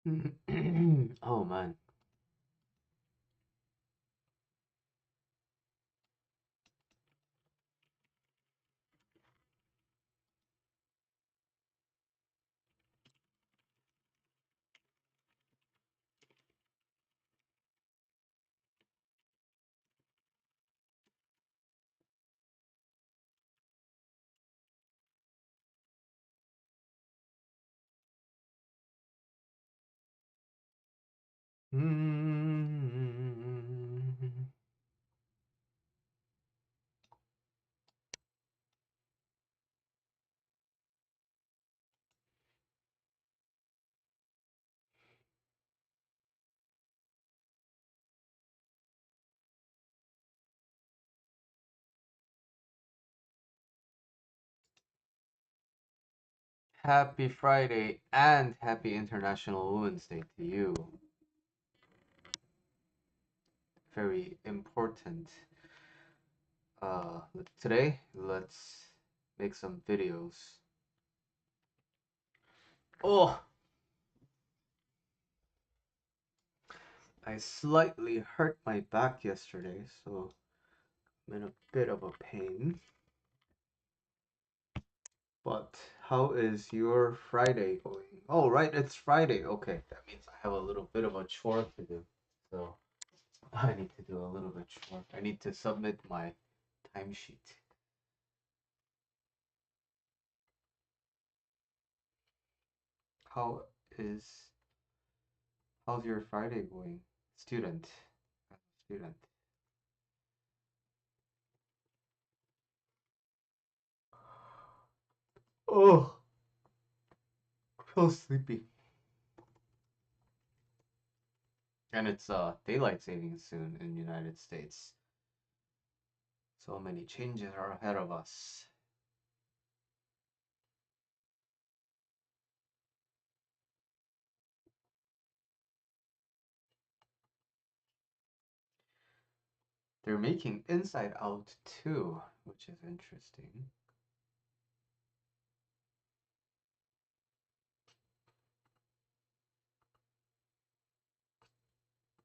Oh man. Happy Friday and happy International Women's Day to you. Very important. Today, let's make some videos. Oh, I slightly hurt my back yesterday, so I'm in a bit of a pain. But how is your Friday going? Oh, right, it's Friday. Okay, that means I have a little bit of a chore to do. So I need to do a little bit chore. I need to submit my timesheet. How is how's your Friday going? Student. Student. Oh, so sleepy. And it's daylight savings soon in the United States. So many changes are ahead of us. They're making Inside Out too, which is interesting.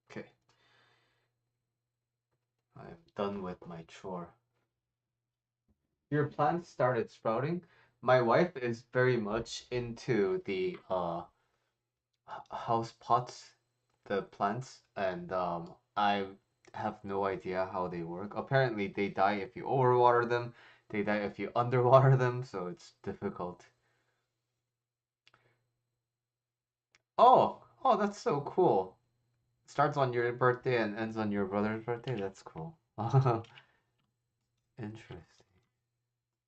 Okay, I'm done with my chore. Your plants started sprouting. My wife is very much into the house pots, the plants, and I have no idea how they work. Apparently, they die if you overwater them. They die if you underwater them, so it's difficult. Oh, that's so cool. Starts on your birthday and ends on your brother's birthday. That's cool. Interesting.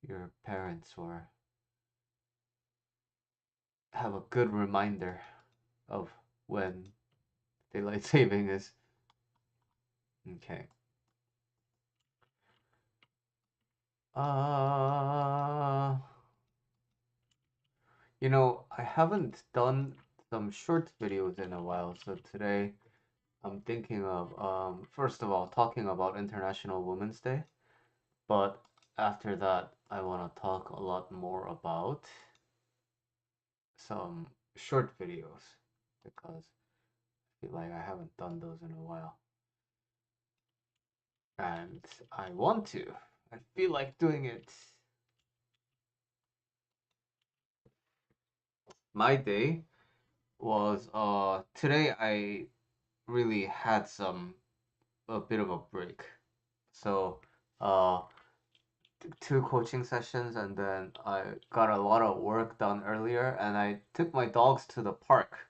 Your parents were have a good reminder of when daylight saving is. Okay. Uh, I haven't done some short videos in a while, so today I'm thinking of first of all talking about International Women's Day, but after that I want to talk a lot more about some short videos because I feel like I haven't done those in a while. And I want to. I feel like doing it. My day was today I really had some a bit of a break. So uh two coaching sessions and then I got a lot of work done earlier and I took my dogs to the park.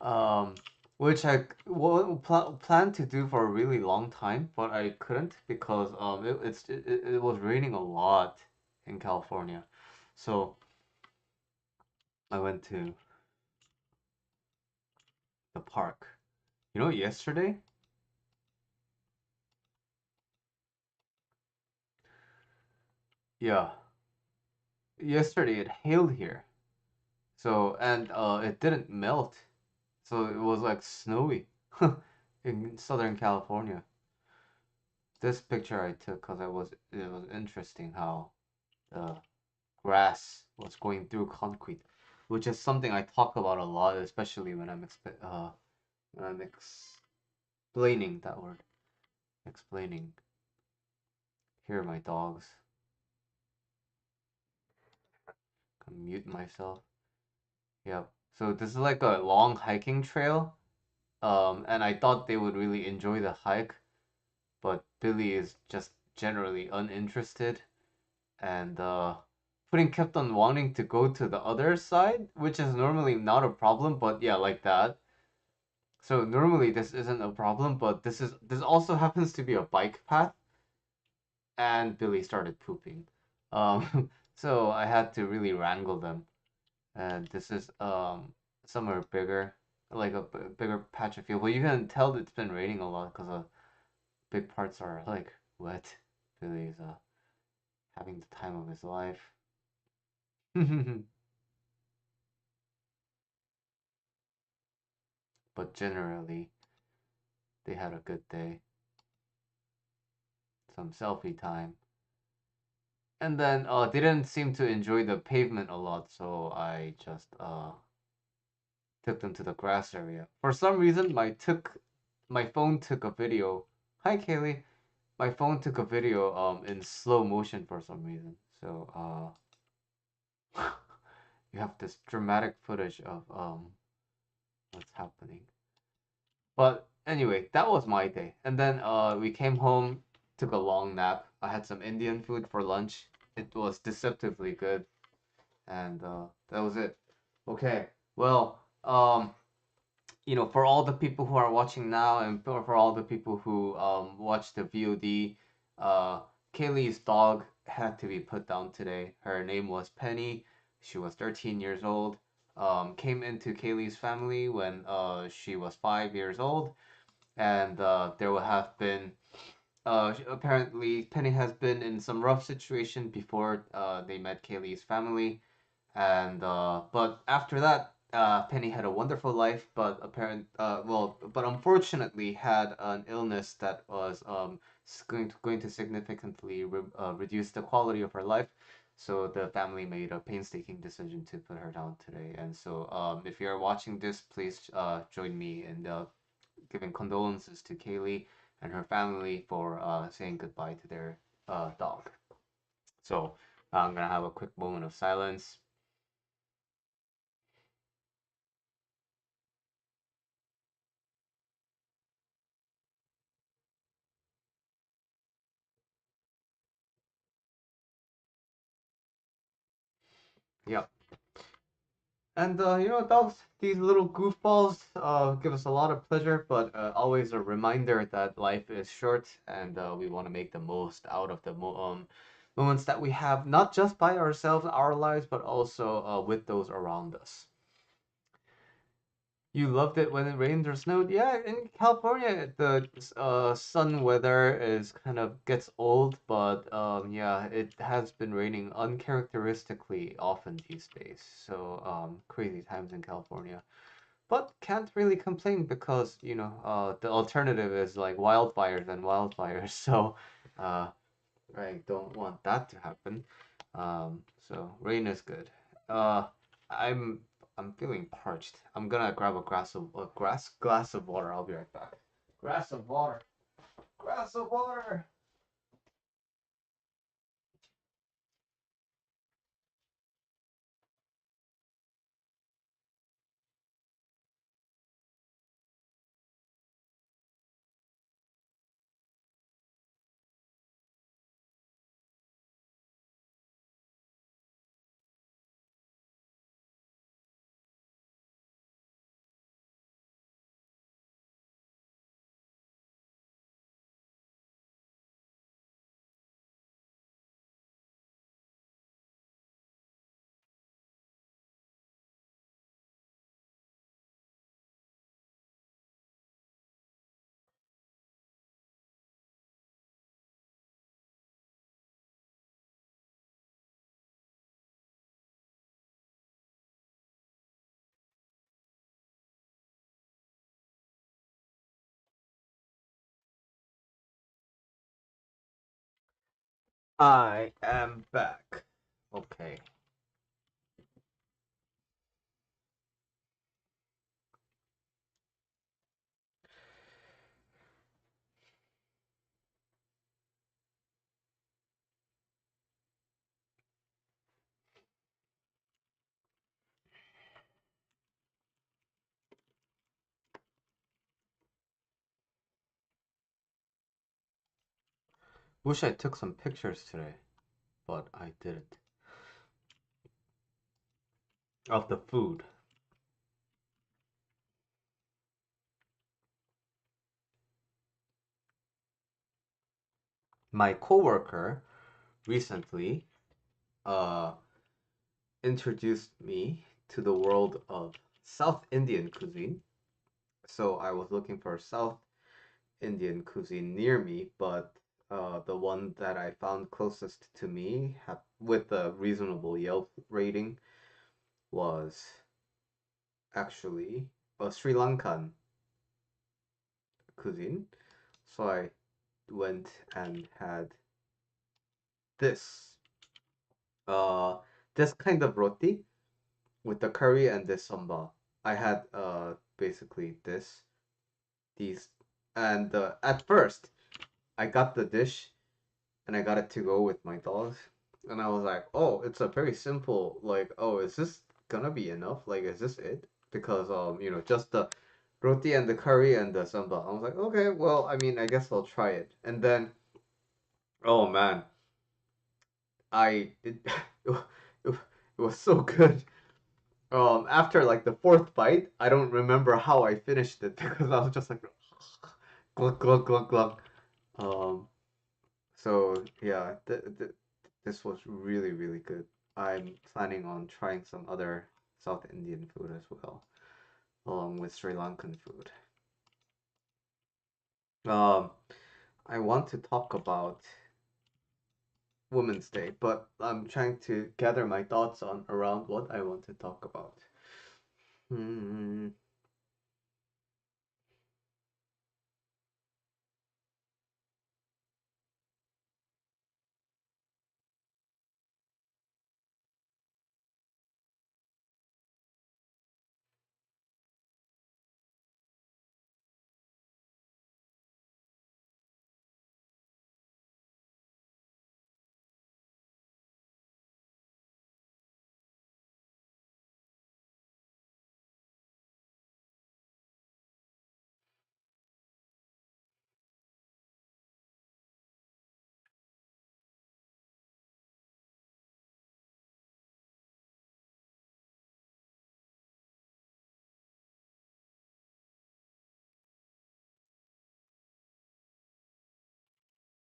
Um which I planned to do for a really long time, but I couldn't because it was raining a lot in California. So I went to the park. Yesterday, yeah, yesterday it hailed here. So and it didn't melt. So it was like snowy in Southern California. This picture I took because it was interesting how the grass was going through concrete. which is something I talk about a lot, especially when I'm explaining that word. Explaining. Here are my dogs. Can mute myself. Yep. So this is like a long hiking trail. And I thought they would really enjoy the hike, but Billy is just generally uninterested, and Pudding kept on wanting to go to the other side, which is normally not a problem, but yeah, like that. So normally this isn't a problem, but this also happens to be a bike path, and Billy started pooping. So I had to really wrangle them, and this is somewhere bigger, like a bigger patch of field. But you can tell it's been raining a lot because big parts are like wet. Billy is having the time of his life. But generally, they had a good day. Some selfie time. And then they didn't seem to enjoy the pavement a lot, so I just took them to the grass area. For some reason, my phone took a video. Hi, Kaylee. My phone took a video in slow motion for some reason. So you have this dramatic footage of what's happening. But anyway, that was my day. And then we came home, took a long nap. I had some Indian food for lunch. It was deceptively good, and that was it. Okay. Well, for all the people who are watching now, and for all the people who watched the VOD, Kaylee's dog had to be put down today. Her name was Penny. She was 13 years old. Came into Kaylee's family when she was 5 years old, and there will have been apparently Penny has been in some rough situation before they met Kaylee's family, and but after that, Penny had a wonderful life, but unfortunately had an illness that was going to significantly reduce the quality of her life. So the family made a painstaking decision to put her down today. And so, if you're watching this, please join me in giving condolences to Kaylee and her family for saying goodbye to their dog. So I'm gonna have a quick moment of silence. Yep. And dogs, these little goofballs, give us a lot of pleasure, but always a reminder that life is short, and we want to make the most out of the moments that we have, not just by ourselves, our lives, but also with those around us. You loved it when it rained or snowed. Yeah, in California, the sun weather is kind of gets old, but yeah, it has been raining uncharacteristically often these days. So crazy times in California. But can't really complain because the alternative is like wildfires and wildfires. So uh, I don't want that to happen. So rain is good. Uh, I'm I'm feeling parched. I'm gonna grab a glass of water. I'll be right back. Glass of water. Glass of water. I am back. Okay. Wish I took some pictures today, but I didn't. Of the food. My coworker recently uh introduced me to the world of South Indian cuisine. So I was looking for South Indian cuisine near me, but the one that I found closest to me with a reasonable Yelp rating was actually a Sri Lankan cuisine. So I went and had this uh this kind of roti with the curry and this sambal. I had basically these and at first I got the dish and I got it to go with my dogs and I was like, "Oh, it's a very simple like, oh, is this gonna be enough? Like is this it?" Because just the roti and the curry and the sambal. I was like, "Okay, well, I mean, I guess I'll try it." And then oh man, I it it, it was so good. After like the fourth bite, I don't remember how I finished it because I was just like glug glug glug glug. Um, so yeah, this was really really good. I'm planning on trying some other South Indian food as well, along with Sri Lankan food. Um, I want to talk about Women's Day, but I'm trying to gather my thoughts on around what I want to talk about. Hmm.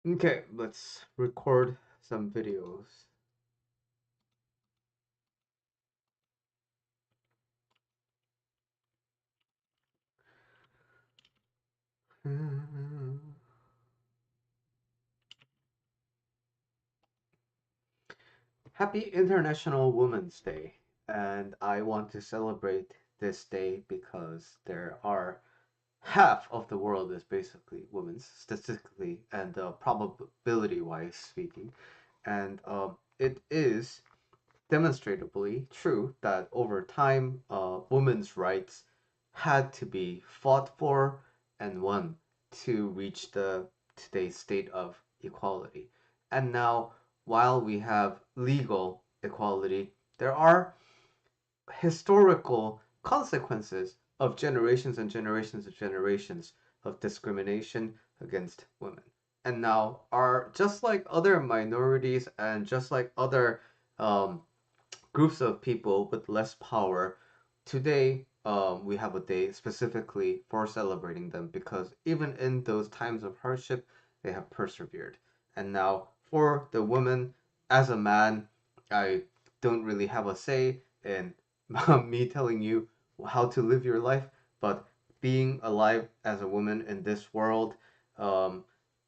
Okay, let's record some videos. Happy International Women's Day, and I want to celebrate this day because there are half of the world is basically women, statistically and probability wise speaking, and it is demonstrably true that over time, women's rights had to be fought for and won to reach the today's state of equality. And now, while we have legal equality, there are historical consequences of generations and generations of generations of discrimination against women. And now are just like other minorities and just like other um, groups of people with less power. Today, we have a day specifically for celebrating them because even in those times of hardship, they have persevered. And now, for the women, as a man, I don't really have a say in me telling you how to live your life, but being alive as a woman in this world, um,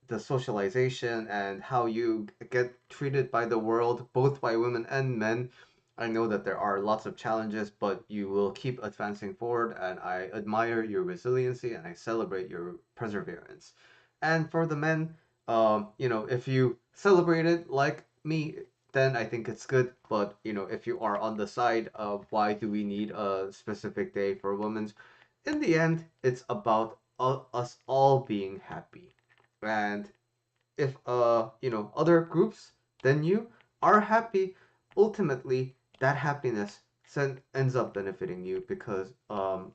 the socialization and how you get treated by the world, both by women and men, I know that there are lots of challenges, but you will keep advancing forward, and I admire your resiliency and I celebrate your perseverance. And for the men, if you celebrate it like me, then I think it's good. But if you are on the side of why do we need a specific day for women's, in the end, it's about us all being happy. And if other groups than you are happy, ultimately that happiness ends up benefiting you because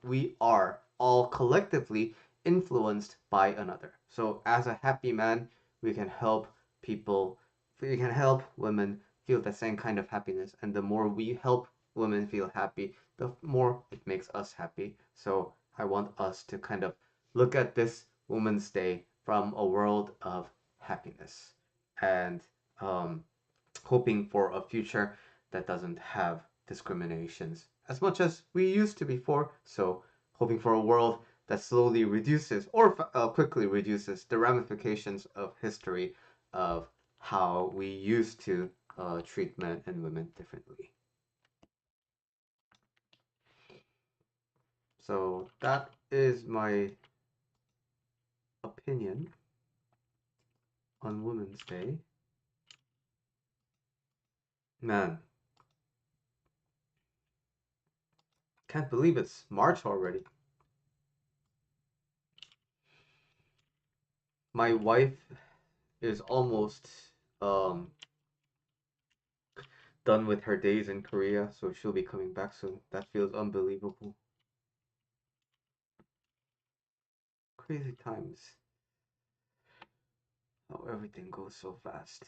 we are all collectively influenced by another. So as a happy man, we can help people, we can help women feel the same kind of happiness, and the more we help women feel happy, the more it makes us happy. So I want us to kind of look at this Women's Day from a world of happiness and um, hoping for a future that doesn't have discriminations as much as we used to before. So hoping for a world that slowly reduces or quickly reduces the ramifications of history of how we used to treat men and women differently. So that is my opinion on Women's Day. Man, can't believe it's March already. My wife is almost um, done with her days in Korea, so she'll be coming back soon. That feels unbelievable. Crazy times. How everything goes so fast.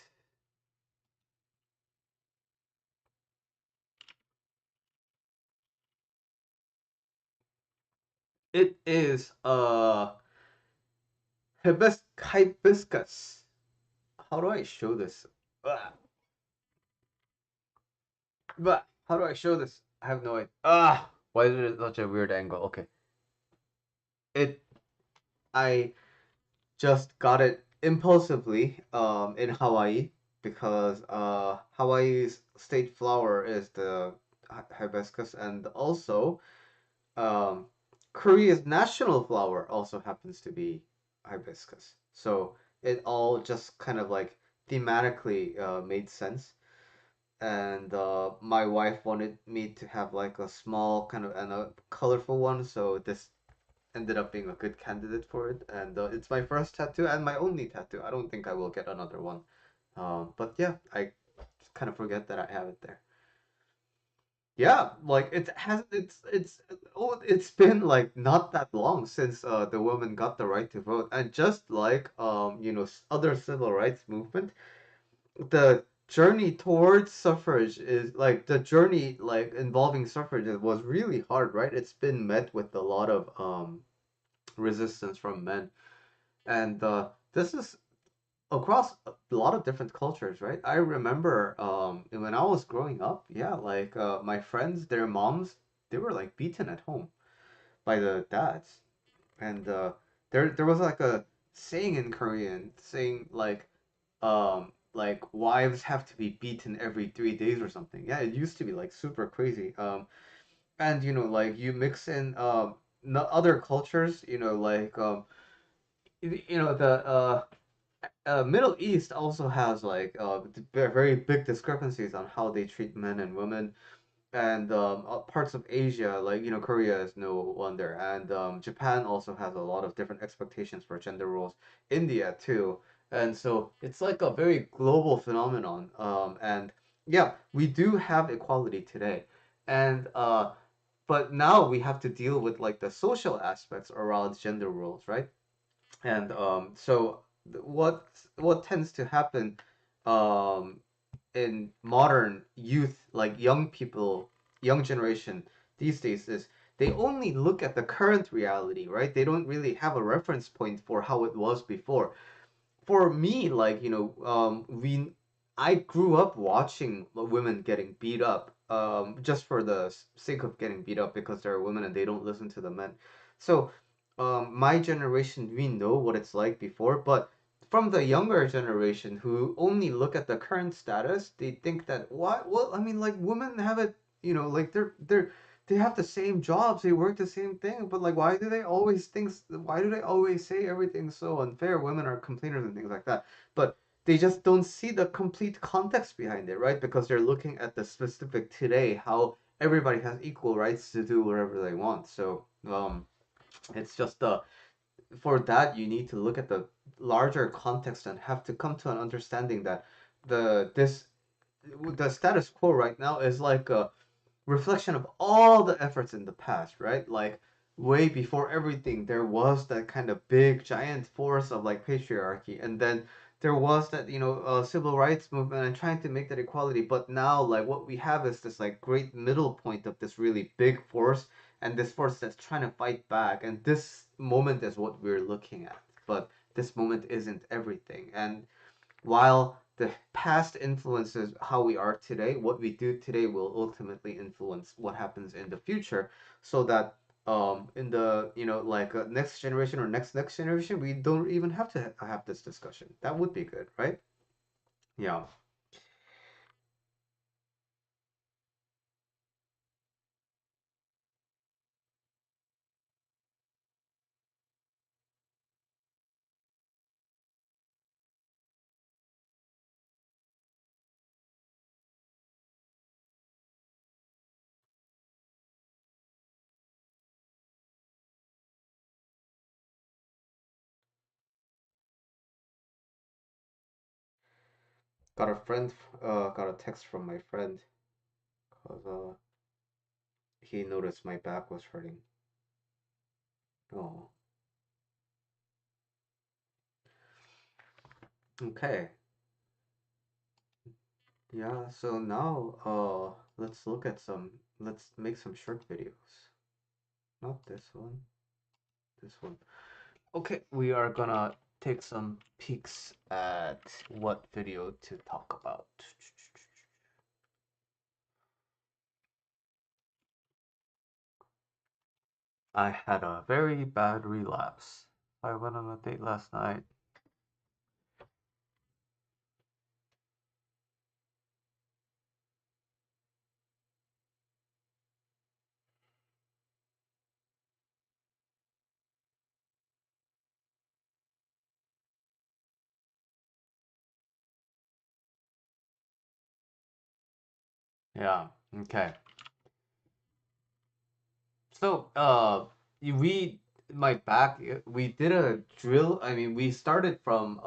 It is hibiscus. How do I show this? Ah, but how do I show this? I have no idea. Why is it such a weird angle? Okay. It I just got it impulsively in Hawaii because Hawaii's state flower is the hibiscus, and also um Korea's national flower also happens to be hibiscus. So it all just kind of like thematically made sense. And my wife wanted me to have like a small kind of and a colorful one, so this ended up being a good candidate for it. And it's my first tattoo and my only tattoo. I don't think I will get another one. But yeah, I kind of forget that I have it there. Yeah, like it has it's been like not that long since the women got the right to vote, and just like other civil rights movement, the journey towards suffrage is like the journey like involving suffrage was really hard, right? It's been met with a lot of resistance from men, and this is across a lot of different cultures, right? I remember when I was growing up, yeah, like my friends, their moms, they were like beaten at home by the dads, and there was like a saying in Korean saying like wives have to be beaten every 3 days or something. Yeah, it used to be like super crazy. And like you mix in other cultures, like the Middle East also has like very big discrepancies on how they treat men and women, and parts of Asia, like Korea is no wonder, and Japan also has a lot of different expectations for gender roles. India too, and so it's like a very global phenomenon. And yeah, we do have equality today, and but now we have to deal with like the social aspects around gender roles, right? And so what tends to happen um, in modern youth, like young people, young generation these days, is they only look at the current reality, right? They don't really have a reference point for how it was before. For me, like we I grew up watching women getting beat up, just for the sake of getting beat up because they're women and they don't listen to the men. So, my generation, we know what it's like before, but from the younger generation who only look at the current status, they think that what? Well, I mean, like women have it, like they have the same jobs, they work the same thing, but like why do they always say everything's so unfair? Women are complainers and things like that. But they just don't see the complete context behind it, right? Because they're looking at the specific today, how everybody has equal rights to do whatever they want. So it's just for that you need to look at the larger context and have to come to an understanding that this the status quo right now is like a reflection of all the efforts in the past, right? Like way before everything, there was that kind of big giant force of like patriarchy, and then there was that civil rights movement and trying to make that equality, but now like what we have is this like great middle point of this really big force and this force that's trying to fight back, and this moment is what we're looking at. But this moment isn't everything, and while the past influences how we are today, what we do today will ultimately influence what happens in the future, so that in the like next generation or next generation, we don't even have to have this discussion. That would be good, right? Yeah. Got a text from my friend because he noticed my back was hurting. Oh, okay. Yeah, so now let's make some short videos. Not this one, this one. Okay, we are gonna take some peeks at what video to talk about. I had a very bad relapse. I went on a date last night. Yeah, okay. So, we my back. We did a drill. I mean, we started from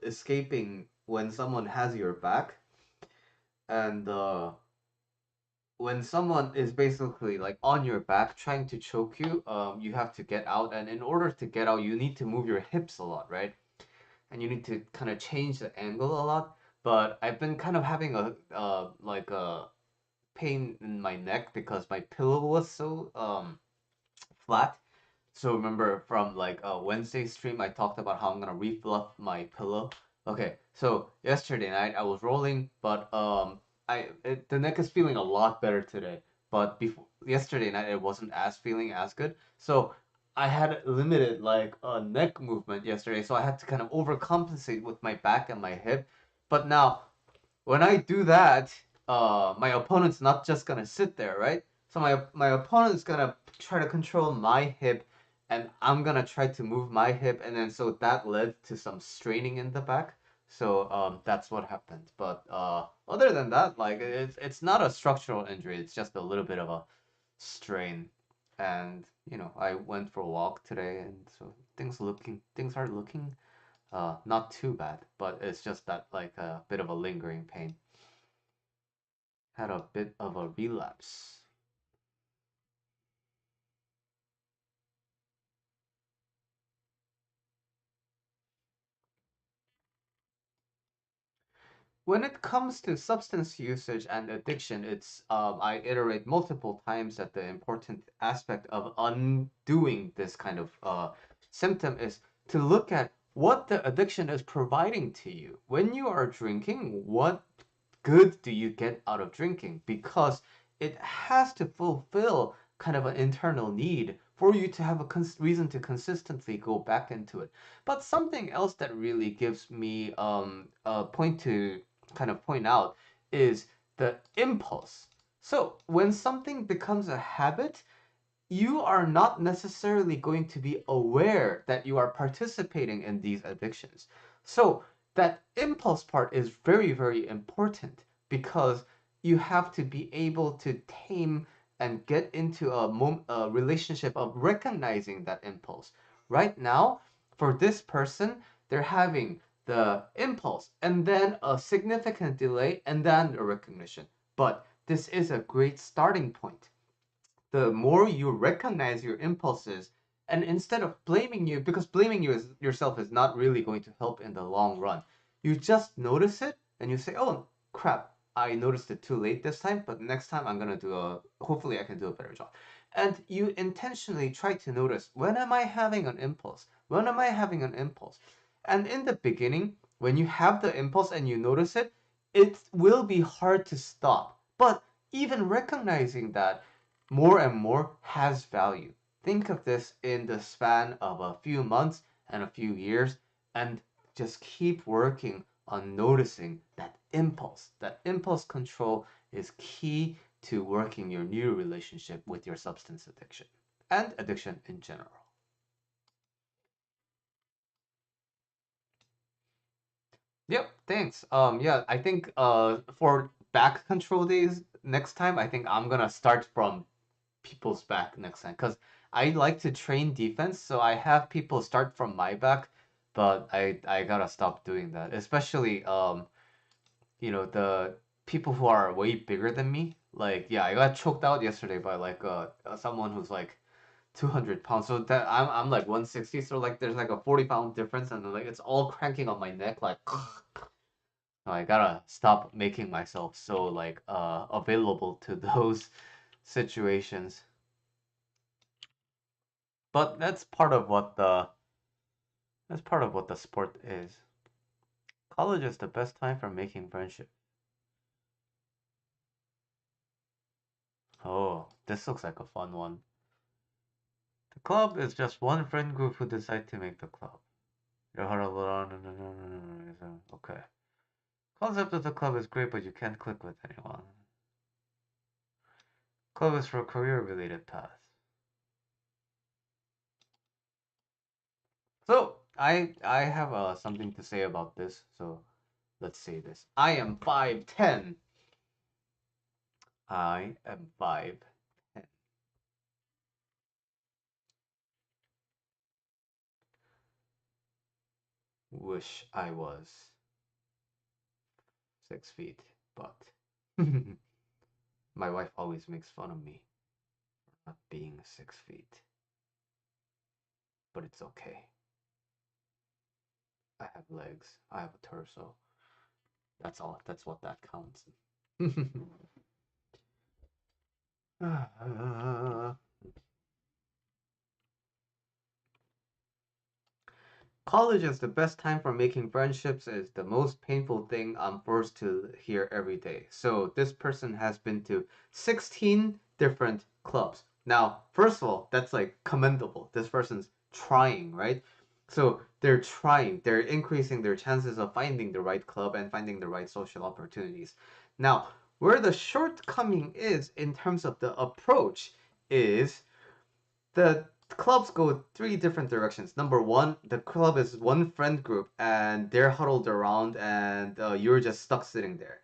escaping when someone has your back, and when someone is basically like on your back trying to choke you, you have to get out, and in order to get out, you need to move your hips a lot, right? And you need to kind of change the angle a lot. But I've been kind of having a like a pain in my neck because my pillow was so flat. So remember from like a Wednesday stream, I talked about how I'm gonna refluff my pillow. Okay, so yesterday night I was rolling, but the neck is feeling a lot better today. But before yesterday night it wasn't as feeling as good. So I had limited like neck movement yesterday, so I had to kind of overcompensate with my back and my hip. But now when I do that, my opponent's not just gonna sit there, right? So my opponent's gonna try to control my hip, and I'm gonna try to move my hip, and then so that led to some straining in the back. So that's what happened. But other than that, like it's not a structural injury. It's just a little bit of a strain. And I went for a walk today, and so things are looking not too bad. But it's just that like a bit of a lingering pain. Had a bit of a relapse. When it comes to substance usage and addiction, it's I iterate multiple times that the important aspect of undoing this kind of symptom is to look at what the addiction is providing to you. When you are drinking, what good do you get out of drinking? Because it has to fulfill kind of an internal need for you to have a reason to consistently go back into it. But something else that really gives me a point to kind of point out is the impulse. So when something becomes a habit, you are not necessarily going to be aware that you are participating in these addictions. So that impulse part is very, very important because you have to be able to tame and get into a relationship of recognizing that impulse. Right now, for this person, they're having the impulse and then a significant delay and then a recognition. But this is a great starting point. The more you recognize your impulses, and instead of blaming you, because blaming yourself is not really going to help in the long run, You just notice it and you say, oh crap, I noticed it too late this time, but next time I'm gonna do a, hopefully I can do a better job. And you intentionally try to notice, when am I having an impulse? When am I having an impulse? And in the beginning, when you have the impulse and you notice it, it will be hard to stop. But even recognizing that more and more has value. Think of this in the span of a few months and a few years, and just keep working on noticing that impulse. That impulse control is key to working your new relationship with your substance addiction and addiction in general. Yep, thanks. Yeah, I think for back control days next time, I think I'm gonna start from people's back next time because I like to train defense, so I have people start from my back, but I gotta stop doing that. Especially the people who are way bigger than me. Like yeah, I got choked out yesterday by like someone who's like 200 pounds. So that I'm like 160, so like there's like a 40-pound difference, and like it's all cranking on my neck like. I gotta stop making myself so like available to those situations. But that's part of what the sport is. College is the best time for making friendship. Oh, this looks like a fun one. The club is just one friend group who decide to make the club. Your heart a little. Okay. Concept of the club is great, but you can't click with anyone. Club is for career-related paths. So I have something to say about this. So let's say this. I am 5'10". I am 5'10". Wish I was 6 feet, but my wife always makes fun of me for not being 6 feet. But it's okay. I have legs. I have a torso. That's all. That's what that counts. College is the best time for making friendships. Is the most painful thing I'm forced to hear every day. So this person has been to 16 different clubs. Now, first of all, that's like commendable. This person's trying, right? So they're trying. They're increasing their chances of finding the right club and finding the right social opportunities. Now, where the shortcoming is in terms of the approach is the clubs go three different directions. Number one, the club is one friend group and they're huddled around and you're just stuck sitting there.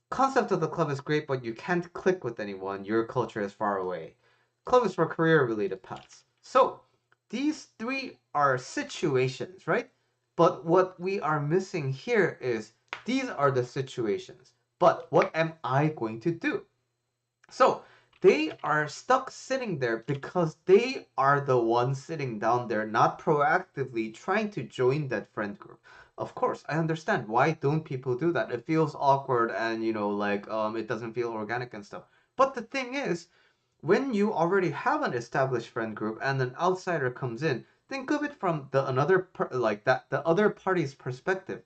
Concept of the club is great, but you can't click with anyone. Your culture is far away. Club is for career-related paths. So these three are situations, right? But what we are missing here is these are the situations. But what am I going to do? So they are stuck sitting there because they are the ones sitting down there, not proactively trying to join that friend group. Of course, I understand. Why don't people do that? It feels awkward and like it doesn't feel organic and stuff. But the thing is, when you already have an established friend group and an outsider comes in, think of it from the other party's perspective.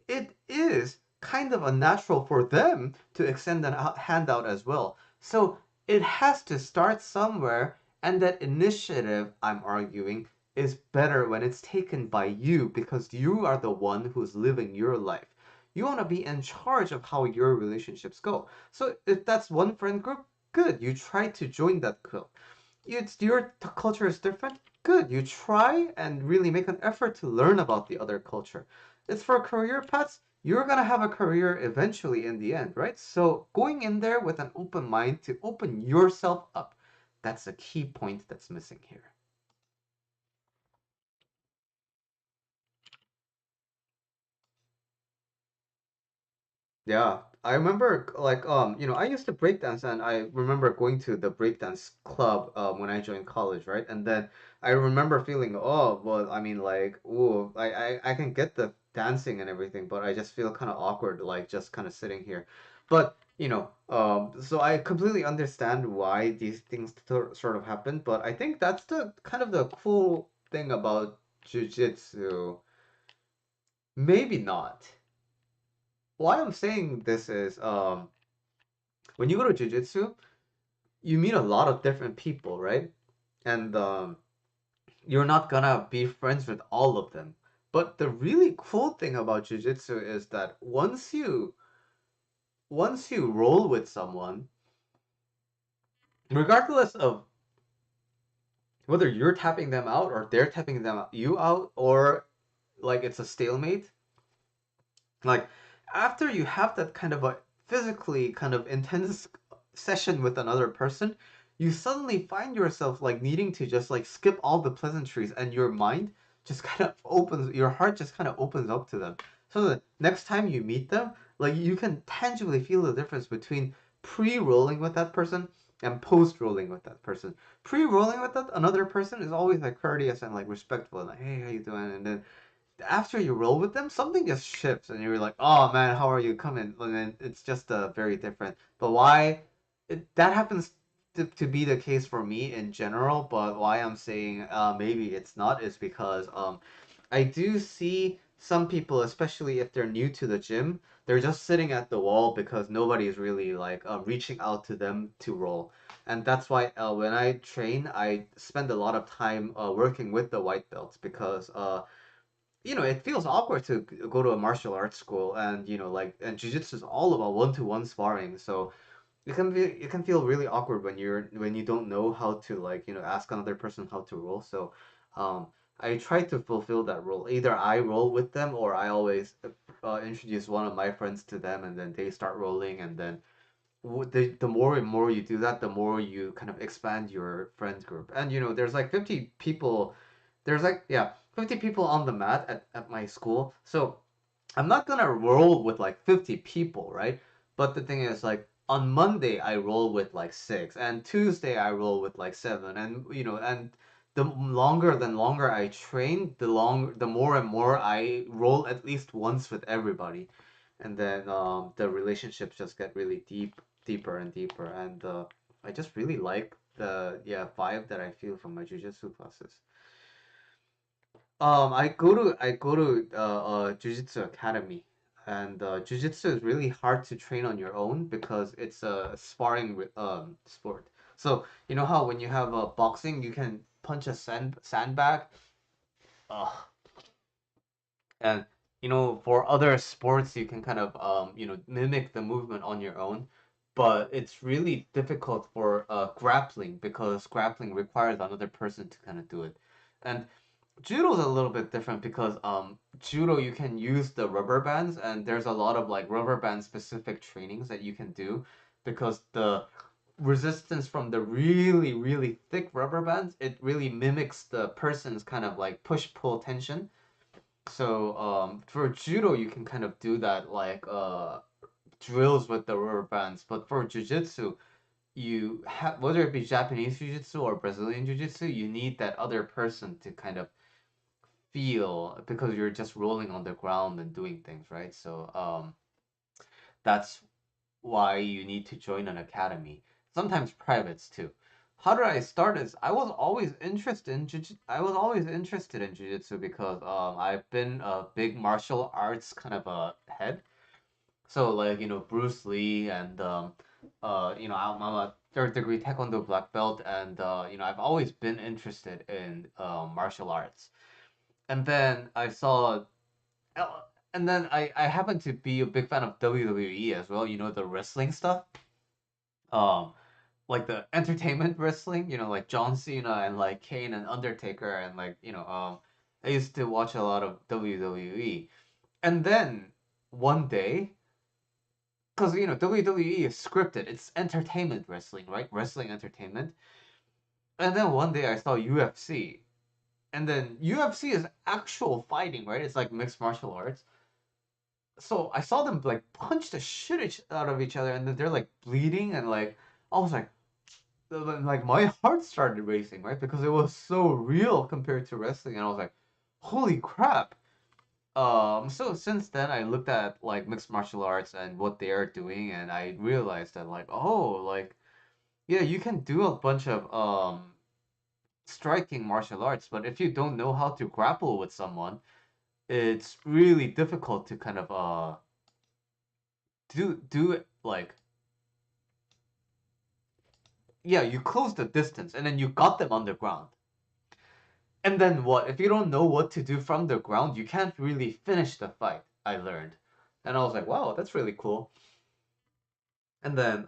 It is kind of unnatural for them to extend a handout as well. So it has to start somewhere, and that initiative, I'm arguing, is better when it's taken by you because you are the one who's living your life. You want to be in charge of how your relationships go. So if that's one friend group, good. You try to join that group. It's your culture is different. Good. You try and really make an effort to learn about the other culture. It's for career paths. You're gonna have a career eventually in the end, right? So going in there with an open mind to open yourself up, that's a key point that's missing here. Yeah, I remember like I used to breakdance and I remember going to the breakdance club when I joined college, right? And then I remember feeling, oh, well, I mean like, ooh, I can get the dancing and everything, but I just feel kind of awkward, like just kind of sitting here. But so I completely understand why these things sort of happen, but I think that's the kind of the cool thing about jujitsu. Maybe not. Why I'm saying this is, when you go to jujitsu, you meet a lot of different people, right? And you're not gonna be friends with all of them. But the really cool thing about jujitsu is that once you roll with someone, regardless of whether you're tapping them out or they're tapping you out, or like it's a stalemate, like after you have that kind of a physically kind of intense session with another person, you suddenly find yourself like needing to just like skip all the pleasantries, and your mind just kind of opens, your heart just kind of opens up to them. So the next time you meet them, like you can tangibly feel the difference between pre-rolling with that person and post-rolling with that person. Pre-rolling with that another person is always like courteous and like respectful and like, hey, how you doing? And then after you roll with them, something just shifts, and you're like, "Oh man, how are you coming?" And then it's just very different. But why that happens to be the case for me in general, but why I'm saying maybe it's not is because I do see some people, especially if they're new to the gym, they're just sitting at the wall because nobody's really like reaching out to them to roll. And that's why when I train, I spend a lot of time working with the white belts because it feels awkward to go to a martial arts school, and like, and jiu-jitsu is all about one-to-one sparring. So it can feel really awkward when you don't know how to, like, ask another person how to roll. So um I try to fulfill that role. Either I roll with them, or I always introduce one of my friends to them, and then they start rolling, and then the more and more you do that, the more you kind of expand your friends group. And there's like 50 people. There's like, yeah, 50 people on the mat at my school. So I'm not gonna roll with like 50 people, right? But the thing is, like, on Monday I roll with like six, and Tuesday I roll with like seven, and the longer I train, the more and more I roll at least once with everybody, and then the relationships just get really deeper and deeper, and I just really like the, yeah, vibe that I feel from my jujitsu classes. I go to Jiu-Jitsu Academy, and Jiu-Jitsu is really hard to train on your own because it's a sparring sport. So you know how when you have boxing, you can punch a sandbag, uh, and for other sports you can kind of mimic the movement on your own, but it's really difficult for grappling because grappling requires another person to kind of do it, and judo's a little bit different because judo you can use the rubber bands, and there's a lot of like rubber band specific trainings that you can do because the resistance from the really really thick rubber bands, it really mimics the person's kind of like push pull tension. So for judo you can kind of do that like drills with the rubber bands, but for jiu-jitsu you have, whether it be Japanese jiu-jitsu or Brazilian jiu-jitsu, you need that other person to kind of feel, because you're just rolling on the ground and doing things, right? So that's why you need to join an academy. Sometimes privates too. How did I start this? I was always interested in jiu-jitsu because I've been a big martial arts kind of a head. So like, Bruce Lee, and I'm a third degree taekwondo black belt, and I've always been interested in martial arts. And then I saw and then I happen to be a big fan of WWE as well. The wrestling stuff. Um, like the entertainment wrestling. Like John Cena and like Kane and Undertaker, and like I used to watch a lot of WWE. And then one day, because WWE is scripted, it's entertainment wrestling, right? Wrestling entertainment. And then one day I saw UFC, and then UFC is actual fighting, right? It's like mixed martial arts. So I saw them like punch the shit out of each other, and then they're like bleeding, and like I was like my heart started racing, right? Because it was so real compared to wrestling, and I was like, holy crap! So since then I looked at like mixed martial arts and what they are doing, and I realized that like, oh, like yeah, you can do a bunch of striking martial arts, but if you don't know how to grapple with someone, it's really difficult to kind of do it like, yeah, you close the distance and then you got them on the ground. And then what? If you don't know what to do from the ground, you can't really finish the fight, I learned. And I was like, wow, that's really cool. And then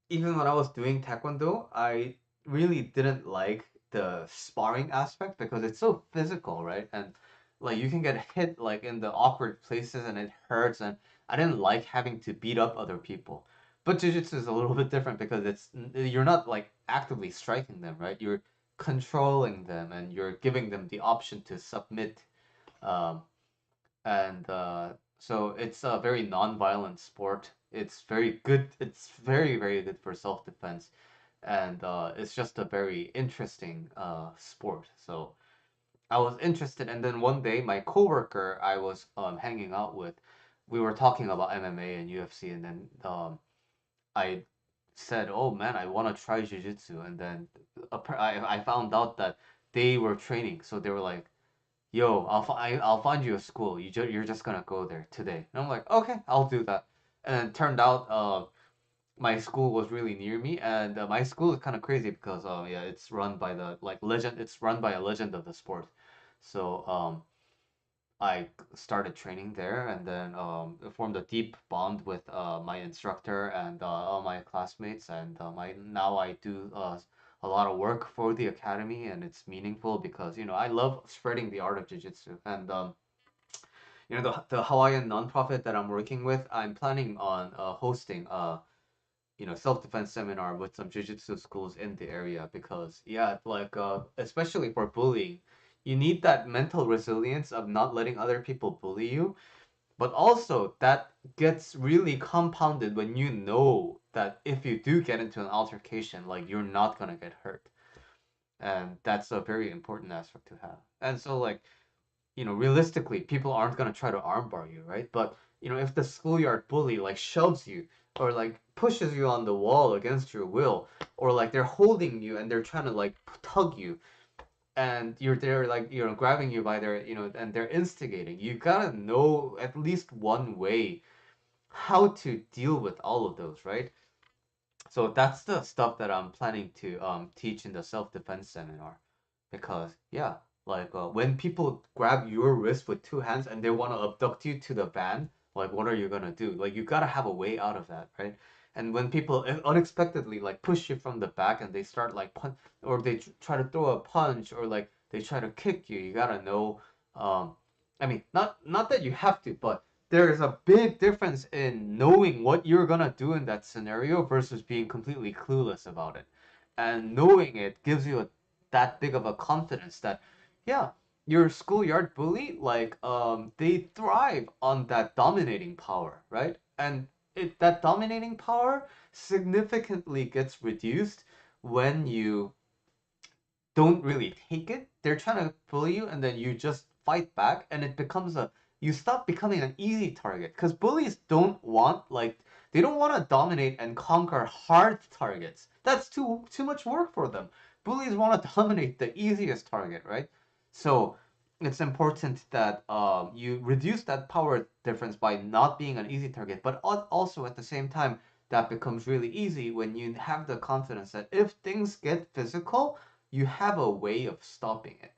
even when I was doing taekwondo, I really didn't like the sparring aspect because it's so physical, right? And like you can get hit like in the awkward places and it hurts, and I didn't like having to beat up other people. But jiu-jitsu is a little bit different because you're not like actively striking them, right? You're controlling them and you're giving them the option to submit. Um, and so it's a very non-violent sport. It's very good. It's very, very good for self-defense, and it's just a very interesting sport. So I was interested, and then one day my coworker I was hanging out with, we were talking about MMA and UFC, and then I said, "Oh man, I want to try jiu-jitsu," and then I found out that they were training, so they were like, yo, I'll find you a school. You're just gonna go there today. And I'm like, okay, I'll do that. And it turned out my school was really near me, and my school is kind of crazy because yeah, it's run by the like legend. It's run by a legend of the sport. So I started training there, and then formed a deep bond with my instructor and all my classmates, and I now I do a lot of work for the academy, and it's meaningful because I love spreading the art of jiu-jitsu, and the Hawaiian nonprofit that I'm working with, I'm planning on hosting self-defense seminar with some jiu-jitsu schools in the area because yeah, like especially for bullying, you need that mental resilience of not letting other people bully you, but also that gets really compounded when you know that if you do get into an altercation, like you're not gonna get hurt. And that's a very important aspect to have. And so like realistically, people aren't gonna try to armbar you, right? But if the schoolyard bully like shoves you or like pushes you on the wall against your will, or like they're holding you and they're trying to like tug you, and you're there like grabbing you by their and they're instigating, you gotta know at least one way how to deal with all of those, right? So that's the stuff that I'm planning to teach in the self-defense seminar. Because yeah, like when people grab your wrist with two hands and they want to abduct you to the van, like what are you gonna do? Like you gotta have a way out of that, right? And when people unexpectedly like push you from the back and they start like punch, or they try to throw a punch, or like they try to kick you, you gotta know. Um, I mean, not that you have to, but there is a big difference in knowing what you're gonna do in that scenario versus being completely clueless about it. And knowing it gives you that big of a confidence that, yeah, your schoolyard bully, like, they thrive on that dominating power, right? And that dominating power significantly gets reduced when you don't really take it. They're trying to bully you, and then you just fight back, and it becomes you stop becoming an easy target. Because bullies don't want like they don't want to dominate and conquer hard targets. That's too much work for them. Bullies want to dominate the easiest target, right? So it's important that you reduce that power difference by not being an easy target, but also at the same time that becomes really easy when you have the confidence that if things get physical, you have a way of stopping it.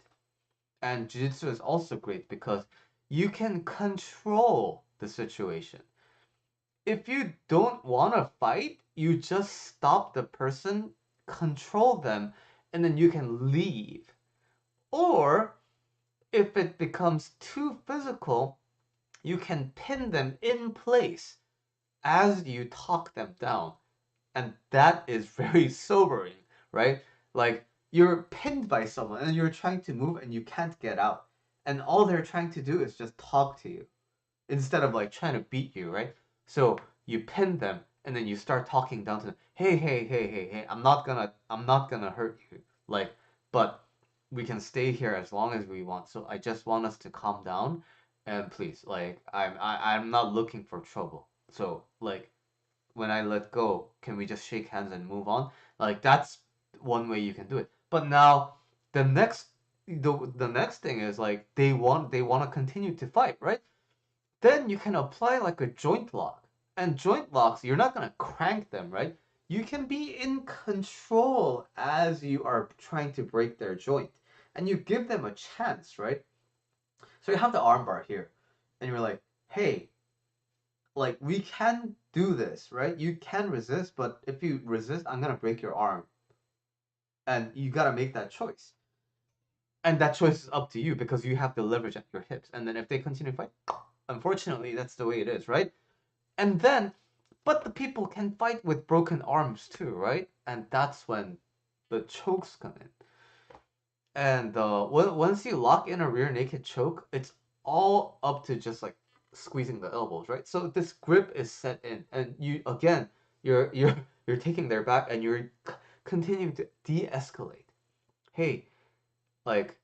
And jiu-jitsu is also great because you can control the situation. If you don't want to fight, you just stop the person, control them, and then you can leave. Or if it becomes too physical, you can pin them in place as you talk them down. And that is very sobering, right? Like you're pinned by someone and you're trying to move and you can't get out. And all they're trying to do is just talk to you instead of like trying to beat you, right? So you pin them and then you start talking down to them. Hey, hey, hey, hey, hey, I'm not gonna hurt you. Like, but we can stay here as long as we want. So I just want us to calm down, and please, like I'm not looking for trouble. So like when I let go, can we just shake hands and move on? Like that's one way you can do it. But now the next the next thing is like they want to continue to fight, right? Then you can apply like a joint lock. And joint locks, you're not gonna crank them, right? You can be in control as you are trying to break their joint. And you give them a chance, right? So you have the armbar here. And you're like, hey, like we can do this, right? You can resist, but if you resist, I'm gonna break your arm. And you gotta make that choice. And that choice is up to you because you have the leverage at your hips. And then if they continue to fight, unfortunately, that's the way it is, right? And then, but the people can fight with broken arms too, right? And that's when the chokes come in. And once you lock in a rear naked choke, it's all up to just like squeezing the elbows, right? So this grip is set in, and you again, you're taking their back, and you're continuing to de-escalate. Hey, like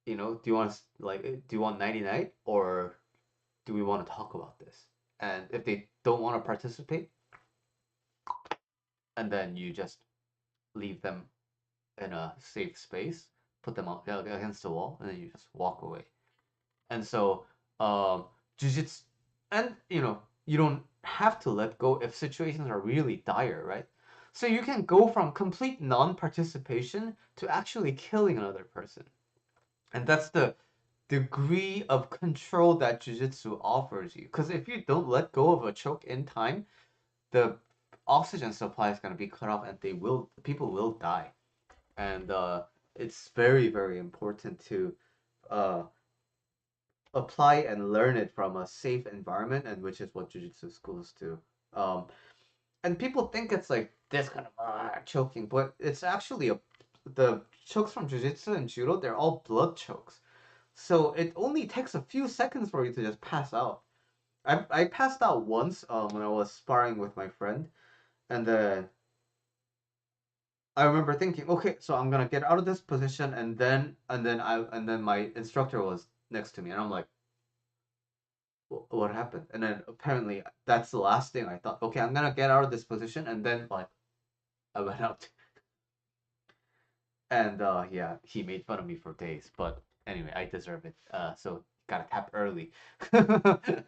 do you want do you want nighty night, or do we want to talk about this? And if they don't want to participate, and then you just leave them in a safe space, put them up against the wall, and then you just walk away. And so, jujitsu, and you don't have to let go if situations are really dire, right? So you can go from complete non-participation to actually killing another person, and that's the degree of control that jujitsu offers you. Because if you don't let go of a choke in time, the oxygen supply is going to be cut off, and people will die. And it's very very important to uh, apply and learn it from a safe environment, and which is what jiu-jitsu schools do. um, and people think it's like this kind of choking, but it's actually the chokes from jiu-jitsu and judo, they're all blood chokes, so it only takes a few seconds for you to just pass out. I passed out once when I was sparring with my friend, and then I remember thinking, okay, so I'm gonna get out of this position, and then my instructor was next to me, and I'm like, what happened? And then apparently that's the last thing I thought. Okay, I'm gonna get out of this position, and then like I went out, and yeah, he made fun of me for days. But anyway, I deserve it. So gotta tap early, and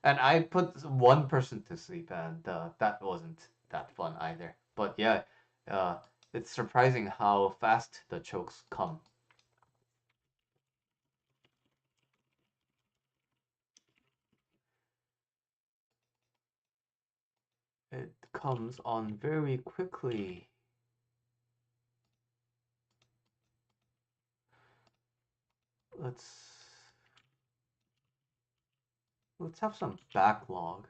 I put one person to sleep, and that wasn't that fun either. But yeah, uh, it's surprising how fast the chokes come. It comes on very quickly. Let's let's have some backlog,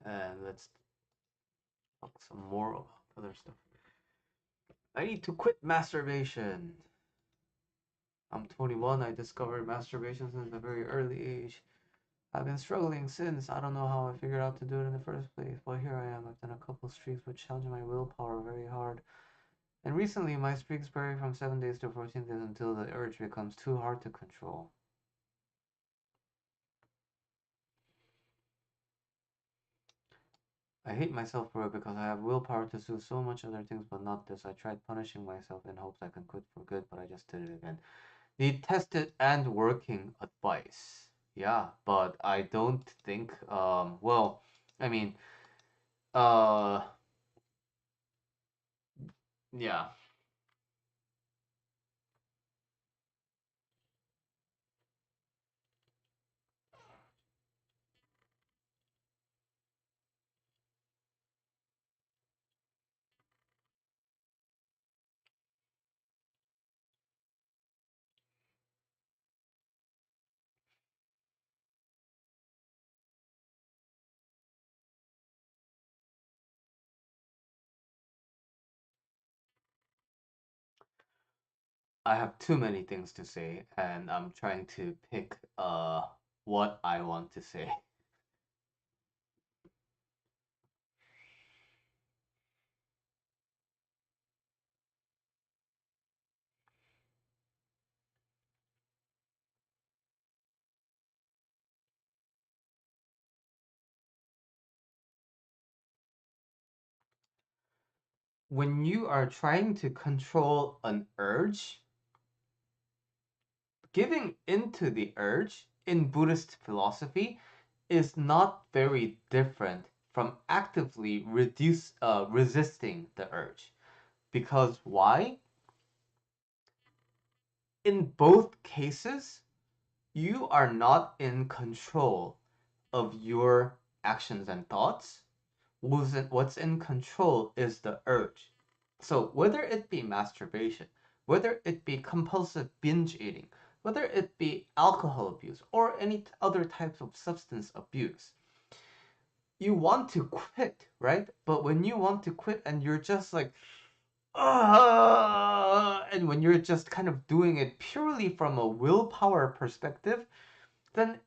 and let's talk some more about other stuff. I need to quit masturbation. I'm 21. I discovered masturbation since a very early age. I've been struggling since. I don't know how I figured out to do it in the first place, but here I am. I've done a couple streaks which challenge my willpower very hard. And recently, my streaks vary from 7 days to 14 days until the urge becomes too hard to control. I hate myself for it because I have willpower to do so much other things, but not this. I tried punishing myself in hopes I can quit for good, but I just did it again. Need tested and working advice. Yeah, but I don't think well, I mean, uh yeah. I have too many things to say, and I'm trying to pick what I want to say. when you are trying to control an urge, giving into the urge in Buddhist philosophy is not very different from actively resisting the urge. Because why? In both cases, you are not in control of your actions and thoughts. What's in control is the urge. So whether it be masturbation, whether it be compulsive binge eating, whether it be alcohol abuse or any other types of substance abuse, you want to quit, right? But when you want to quit and you're just like, and when you're just kind of doing it purely from a willpower perspective, then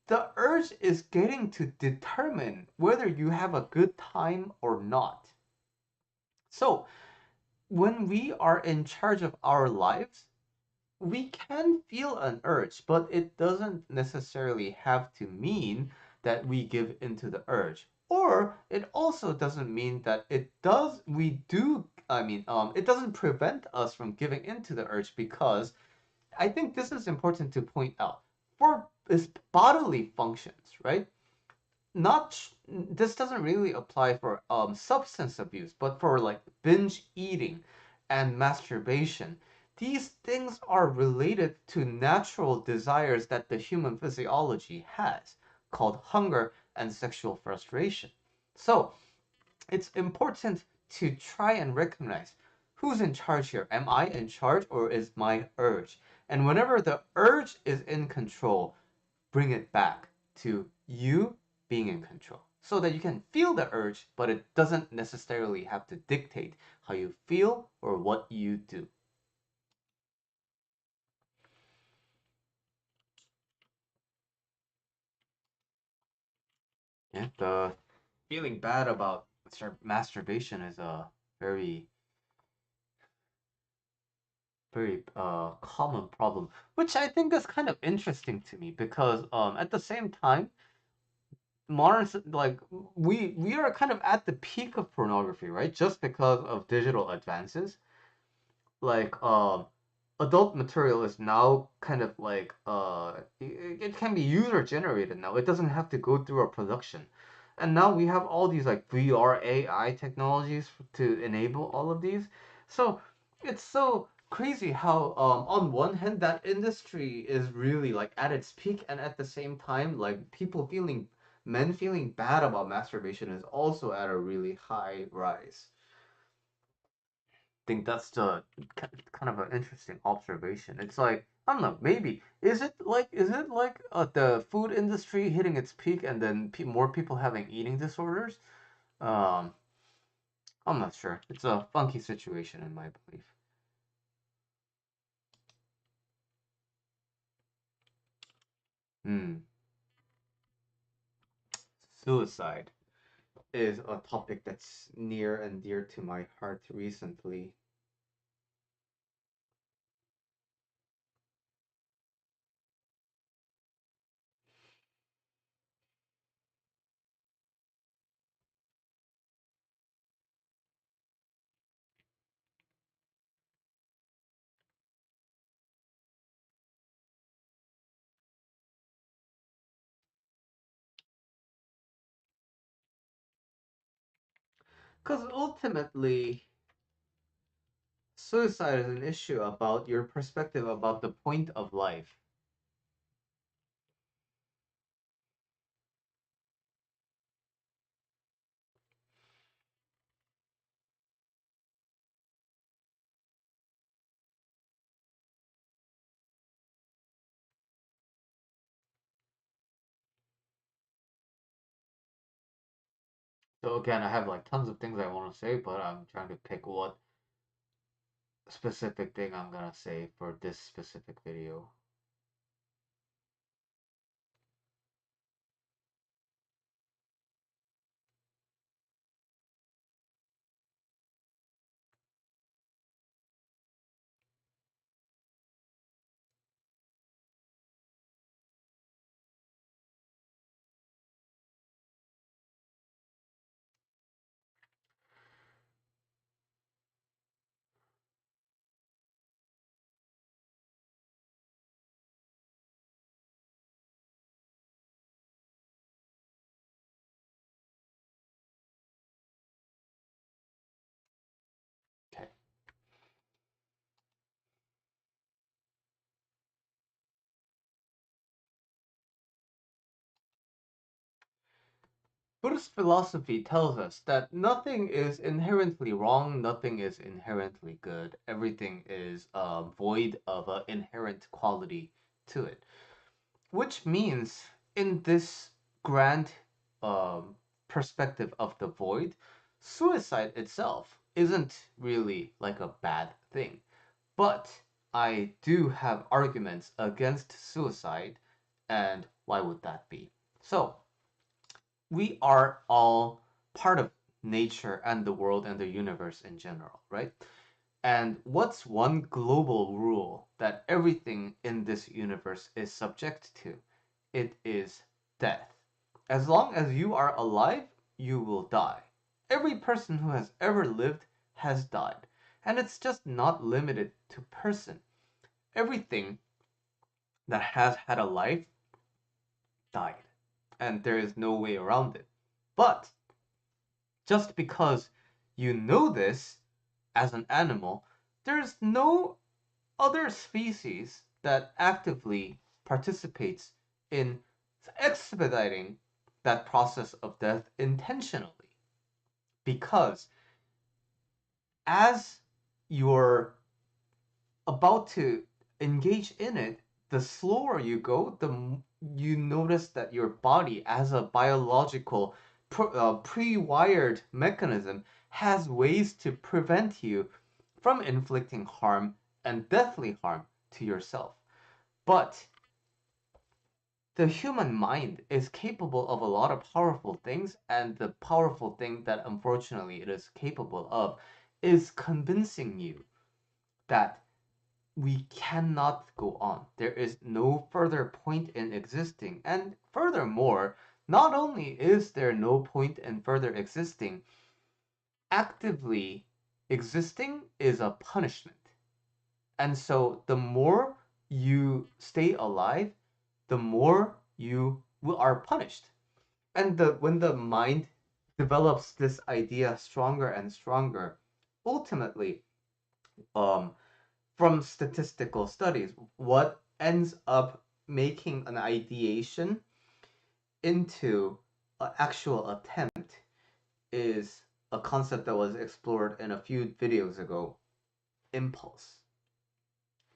the urge is getting to determine whether you have a good time or not. So, when we are in charge of our lives, we can feel an urge, but it doesn't necessarily have to mean that we give into the urge. Or it also doesn't mean that it doesn't prevent us from giving into the urge because I think this is important to point out. For bodily functions, right? Not this doesn't really apply for substance abuse, but for like binge eating and masturbation. These things are related to natural desires that the human physiology has, called hunger and sexual frustration. So it's important to try and recognize who's in charge here. Am I in charge or is my urge? And whenever the urge is in control, bring it back to you being in control so that you can feel the urge, but it doesn't necessarily have to dictate how you feel or what you do. Yeah, the feeling bad about masturbation is a very, very common problem, which I think is kind of interesting to me because at the same time, modern like we are kind of at the peak of pornography, right? Just because of digital advances, like adult material is now kind of like it can be user generated now. It doesn't have to go through a production. And now we have all these like VR AI technologies to enable all of these. So it's so crazy how on one hand that industry is really like at its peak, and at the same time like men feeling bad about masturbation is also at a really high rise. Think that's the kind of an interesting observation. It's like I don't know, maybe is it like the food industry hitting its peak and then more people having eating disorders? Um, I'm not sure. It's a funky situation in my belief. Hmm. Suicide is a topic that's near and dear to my heart recently. Because ultimately, suicide is an issue about your perspective about the point of life. So again, I have like tons of things I want to say, but I'm trying to pick what specific thing I'm gonna say for this specific video. Buddhist philosophy tells us that nothing is inherently wrong, nothing is inherently good. Everything is void of an inherent quality to it. Which means, in this grand um, perspective of the void, suicide itself isn't really like a bad thing. But I do have arguments against suicide, and why would that be? So, we are all part of nature and the world and the universe in general, right? And what's one global rule that everything in this universe is subject to? It is death. As long as you are alive, you will die. Every person who has ever lived has died. And it's just not limited to person. Everything that has had a life died. And there is no way around it. But just because you know this as an animal, there's no other species that actively participates in expediting that process of death intentionally. Because as you're about to engage in it, the slower you go, you notice that your body, as a biological pre-wired mechanism, has ways to prevent you from inflicting harm and deathly harm to yourself. But the human mind is capable of a lot of powerful things, and the powerful thing that unfortunately it is capable of is convincing you that we cannot go on. There is no further point in existing. And furthermore, not only is there no point in further existing, actively existing is a punishment. And so the more you stay alive, the more you are punished. And when the mind develops this idea stronger and stronger, ultimately, um, from statistical studies, what ends up making an ideation into an actual attempt is a concept that was explored in a few videos ago: impulse.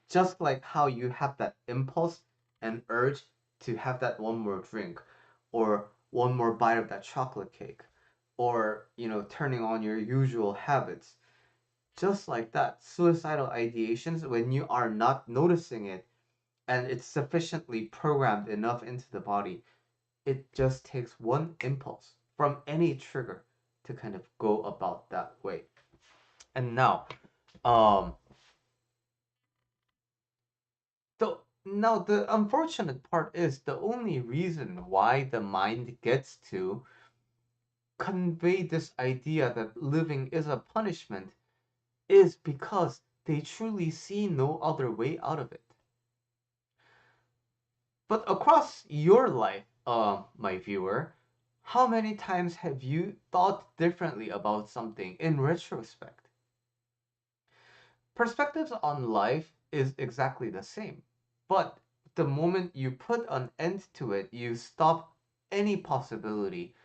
Just like how you have that impulse and urge to have that one more drink, or one more bite of that chocolate cake, or turning on your usual habits, just like that, suicidal ideations, when you are not noticing it and it's sufficiently programmed enough into the body, it just takes one impulse from any trigger to kind of go about that way. And now, um, the unfortunate part is the only reason why the mind gets to convey this idea that living is a punishment is because they truly see no other way out of it. But across your life, my viewer, how many times have you thought differently about something in retrospect? Perspectives on life is exactly the same. But the moment you put an end to it, you stop any possibility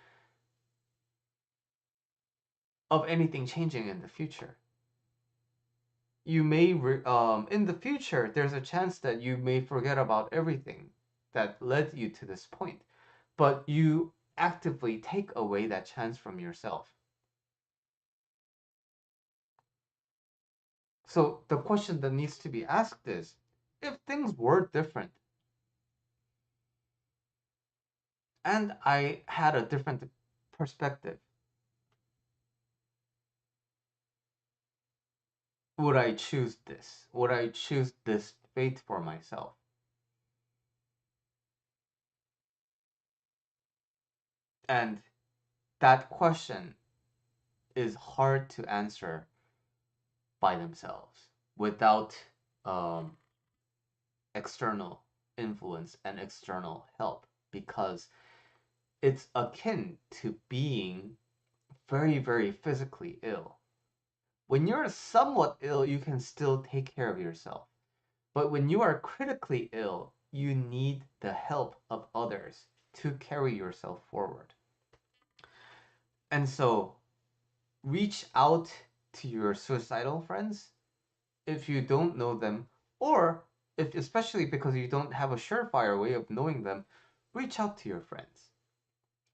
of anything changing in the future. You may, in the future, there's a chance that you may forget about everything that led you to this point, but you actively take away that chance from yourself. So the question that needs to be asked is, if things were different and I had a different perspective, would I choose this? Would I choose this fate for myself? And that question is hard to answer by themselves without um, external influence and external help, because it's akin to being very, very physically ill. When you're somewhat ill, you can still take care of yourself. But when you are critically ill, you need the help of others to carry yourself forward. And so reach out to your suicidal friends if you don't know them, or if especially because you don't have a surefire way of knowing them, reach out to your friends.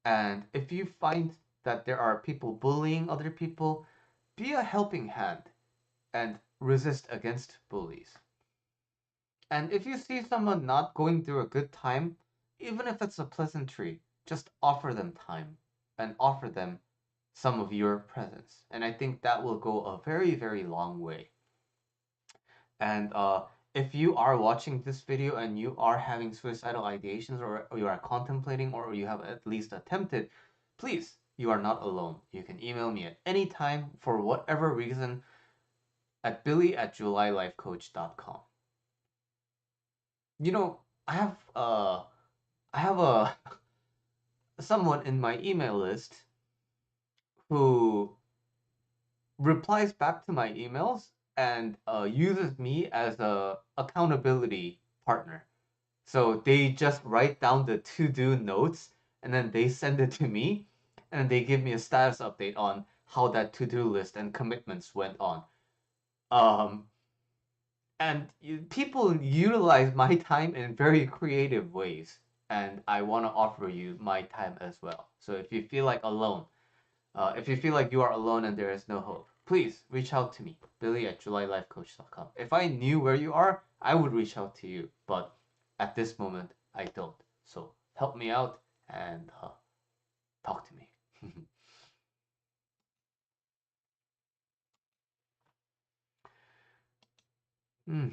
And if you find that there are people bullying other people, be a helping hand and resist against bullies. And if you see someone not going through a good time, even if it's a pleasantry, just offer them time and offer them some of your presence. And I think that will go a very, very long way. And if you are watching this video and you are having suicidal ideations, or you are contemplating, or you have at least attempted, please, you are not alone. You can email me at any time for whatever reason at billy@julylifecoach.com. You know, I have a someone in my email list who replies back to my emails and uses me as a accountability partner. So they just write down the to-do notes and then they send it to me and they give me a status update on how that to-do list and commitments went on. Um, and people utilize my time in very creative ways, and I want to offer you my time as well. So if you feel like alone, if you feel like you are alone and there is no hope, please reach out to me, billy@julylifecoach.com. If I knew where you are, I would reach out to you, but at this moment, I don't. So help me out and talk to me. Hmm.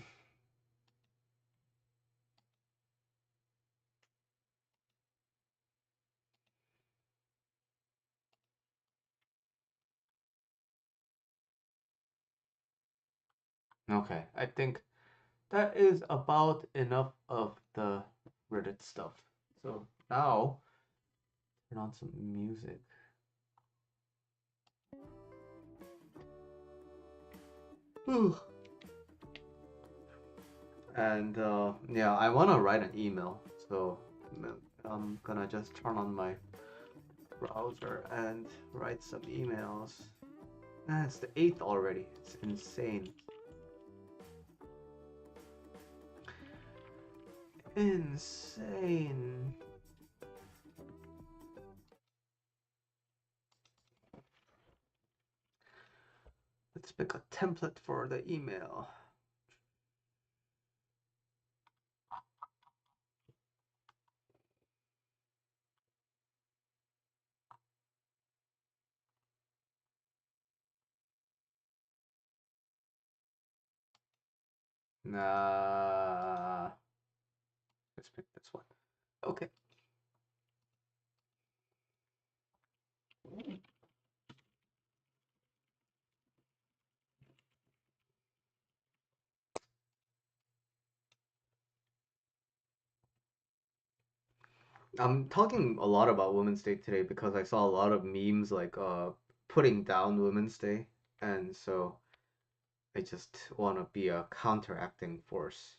Okay, I think that is about enough of the Reddit stuff. So now, turn on some music. And yeah, I want to write an email. So I'm gonna just turn on my browser and write some emails. Ah, it's the 8th already. It's insane. Insane. Let's pick a template for the email. Nah. Let's pick this one. Okay. I'm talking a lot about Women's Day today because I saw a lot of memes like putting down Women's Day, and so I just want to be a counteracting force.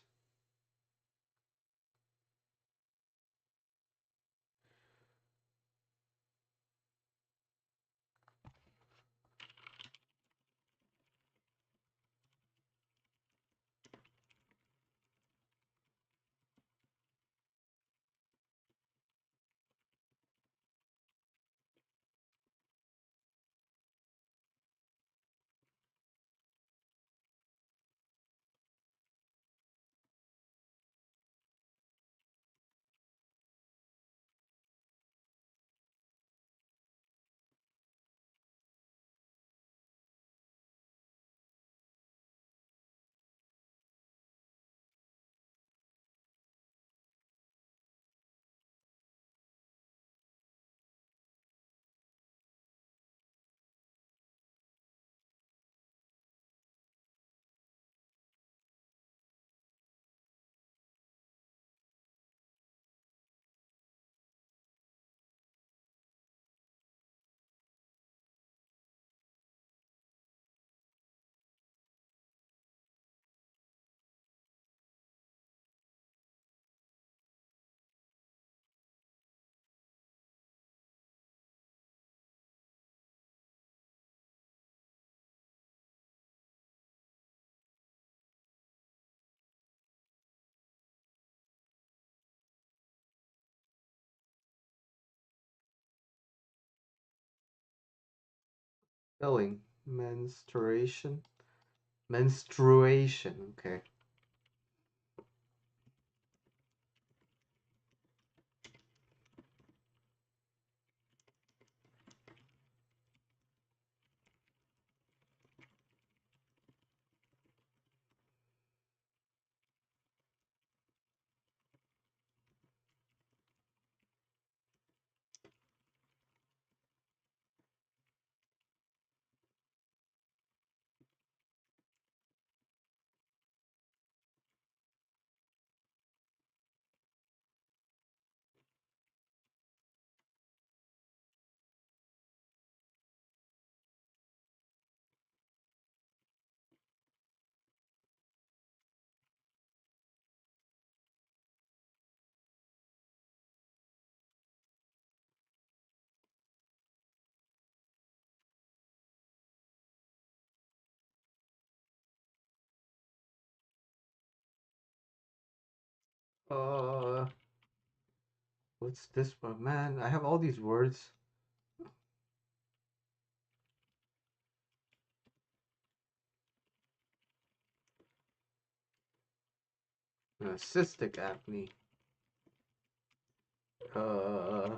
Spelling. Menstruation. Menstruation. Okay. Uh, what's this one, man? I have all these words. Cystic acne. Uh,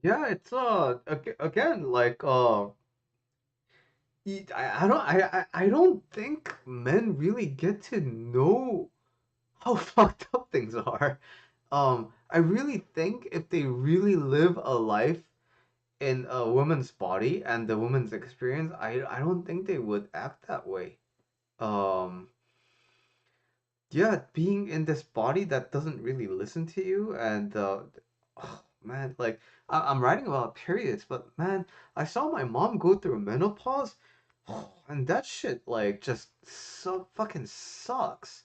yeah, it's again like I don't I don't think men really get to know how fucked up things are. I really think if they really live a life in a woman's body and the woman's experience, I don't think they would act that way. Um, yeah, being in this body that doesn't really listen to you, and oh, man, like I'm writing about periods, but man, I saw my mom go through menopause, and that shit like just so fucking sucks.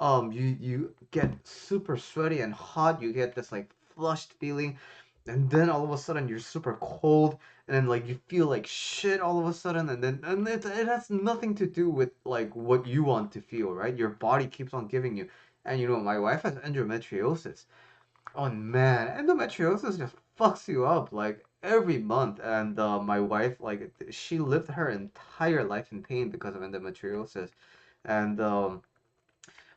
You get super sweaty and hot, you get this like flushed feeling, and then all of a sudden you're super cold, and then like you feel like shit all of a sudden, and then and it has nothing to do with like what you want to feel, right? Your body keeps on giving you. And you know, my wife has endometriosis. Oh man, endometriosis just fucks you up like every month. And my wife, like, she lived her entire life in pain because of endometriosis. And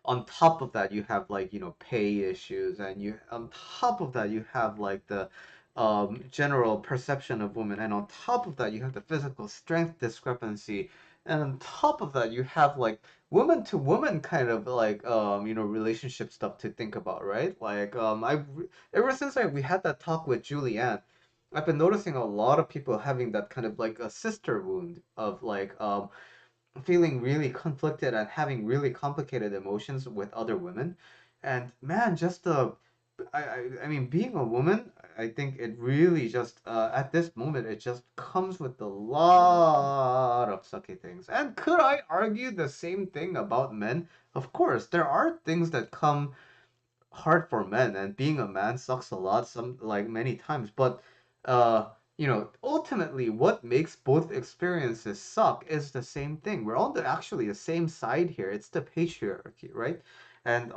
on top of that you have like, you know, pay issues, and you on top of that you have like the general perception of women, and on top of that you have the physical strength discrepancy, and on top of that you have like woman to woman kind of like you know, relationship stuff to think about, right? Like ever since we had that talk with Julianne, I've been noticing a lot of people having that kind of like a sister wound of like feeling really conflicted and having really complicated emotions with other women. And man, just I mean, being a woman, I think it really just at this moment it just comes with a lot of sucky things. And could I argue the same thing about men? Of course, there are things that come hard for men, and being a man sucks a lot, some like many times. But you know, ultimately what makes both experiences suck is the same thing. We're on the actually the same side here. It's the patriarchy, right? And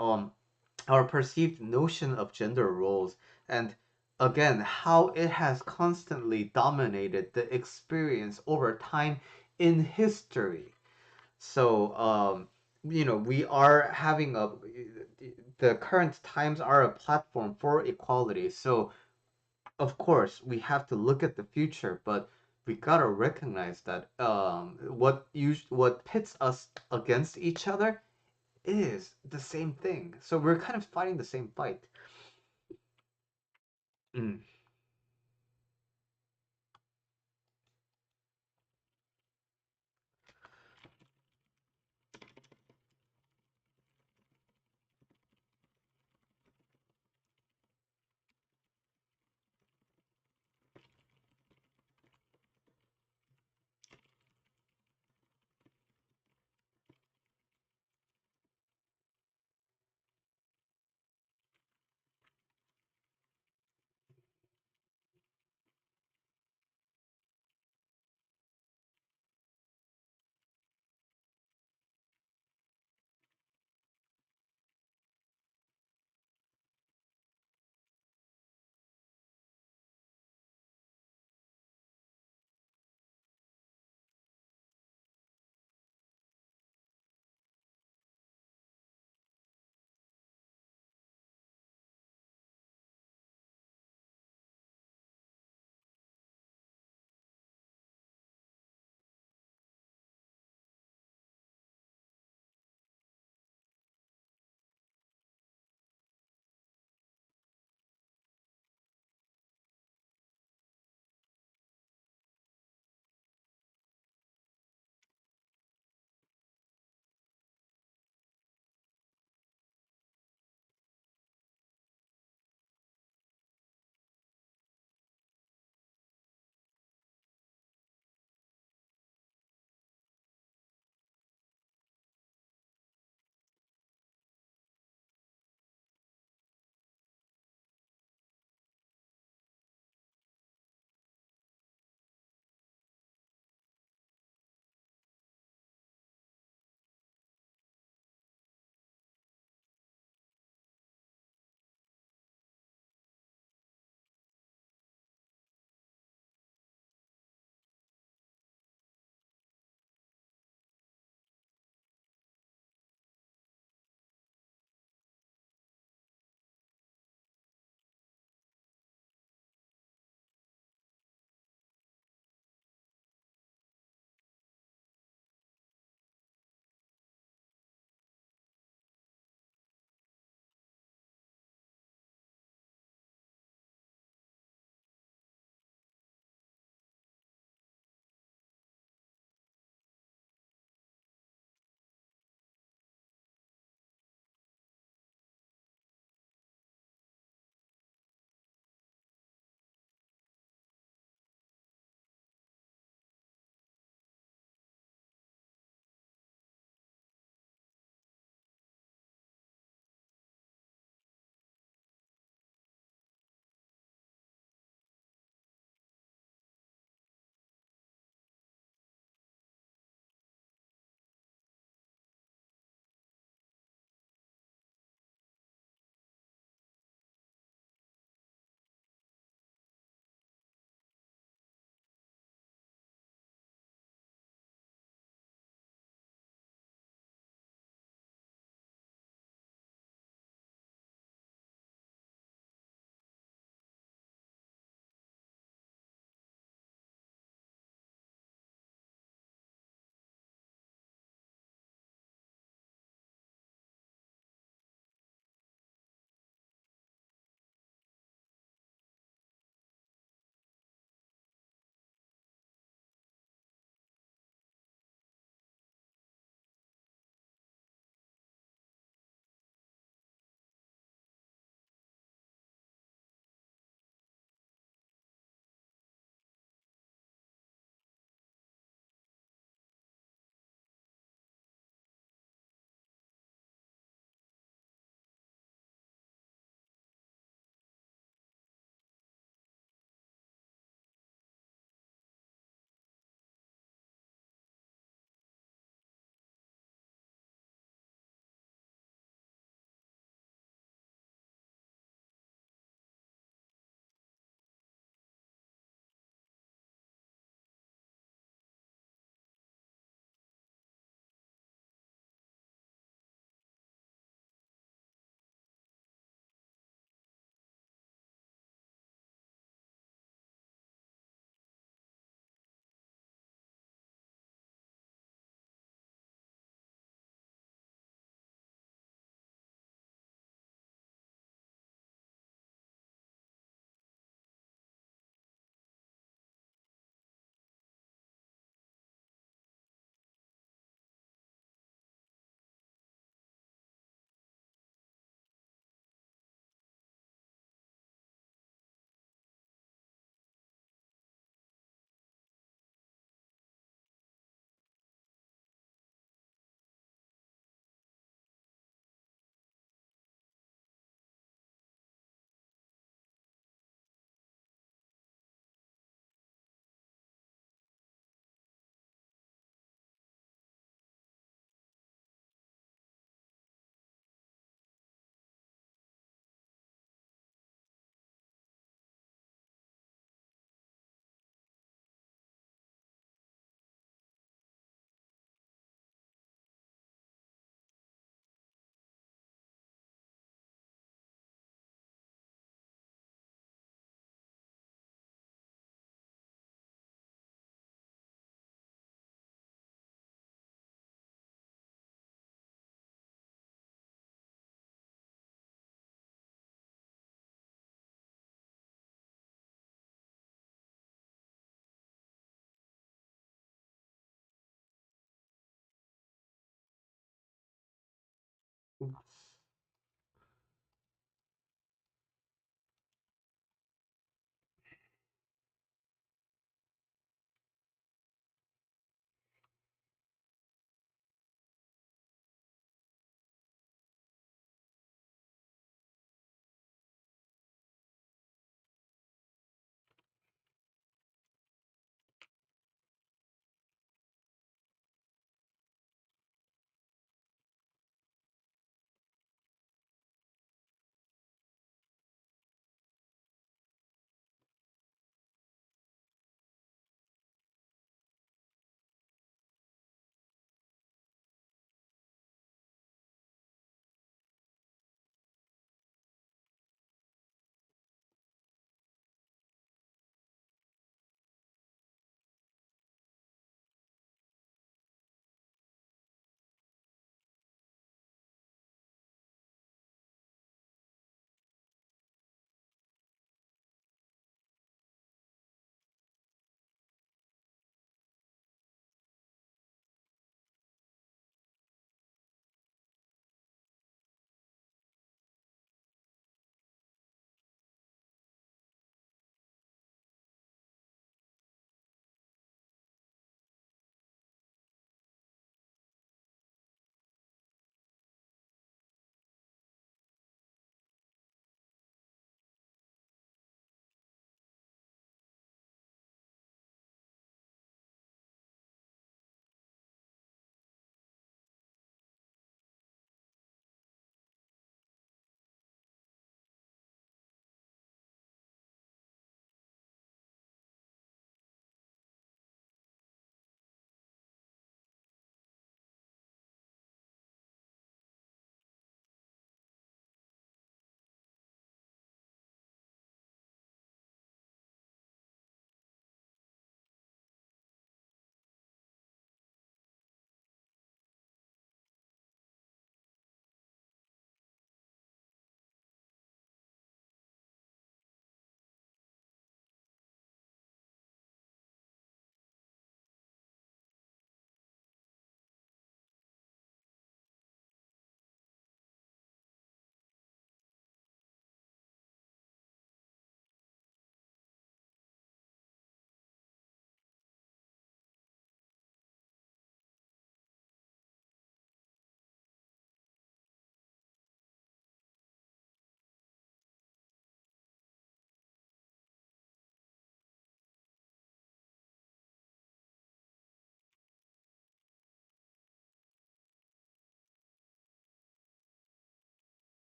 our perceived notion of gender roles, and again how it has constantly dominated the experience over time in history. So, you know, we are having the current times are a platform for equality. So, of course, we have to look at the future, but we gotta recognize that what pits us against each other is the same thing. So we're kind of fighting the same fight. Mm.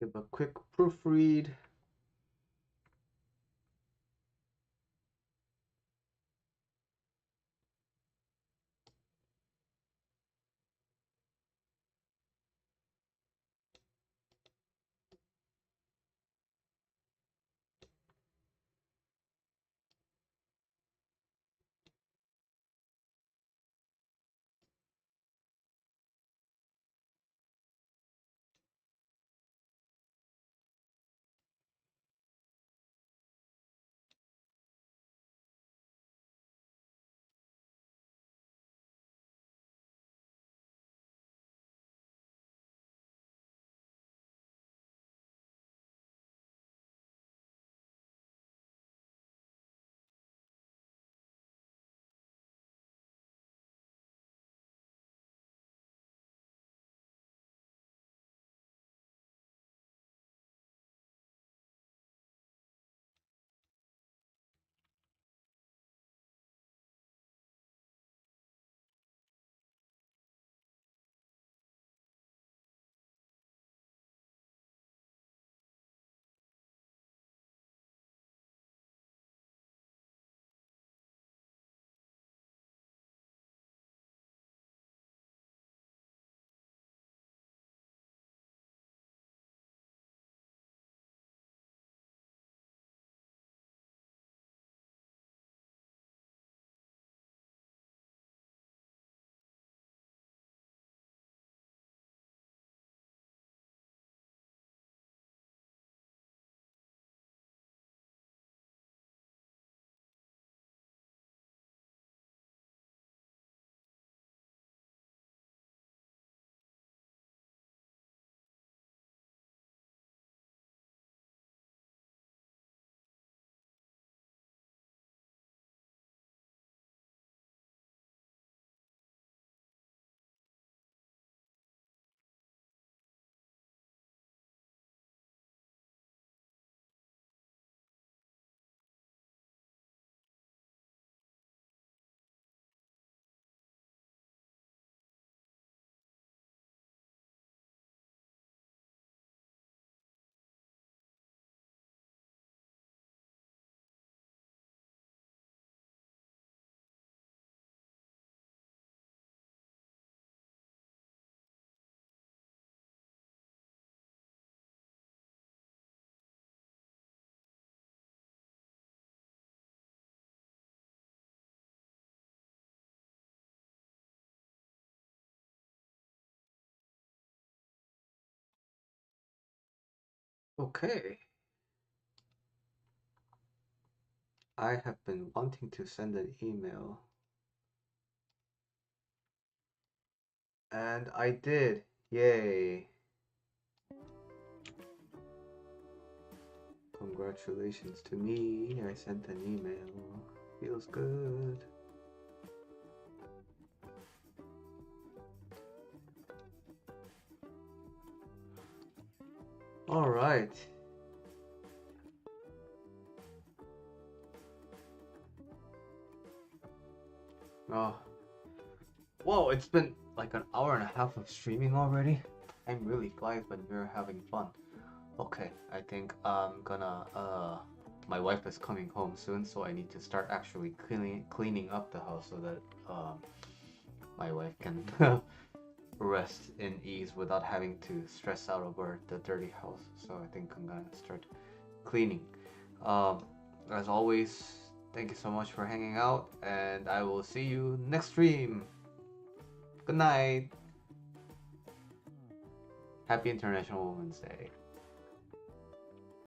Give a quick proofread. Okay. I have been wanting to send an email, and I did. Yay. Congratulations to me. I sent an email. Feels good. All right. Oh, whoa, it's been like an hour and a half of streaming already. Time really flies when you're having fun. Okay, I think I'm gonna my wife is coming home soon, so I need to start actually cleaning up the house so that my wife can rest in ease without having to stress out over the dirty house. So I think I'm gonna start cleaning. Um, as always, thank you so much for hanging out, and I will see you next stream. Good night. Happy International Women's Day.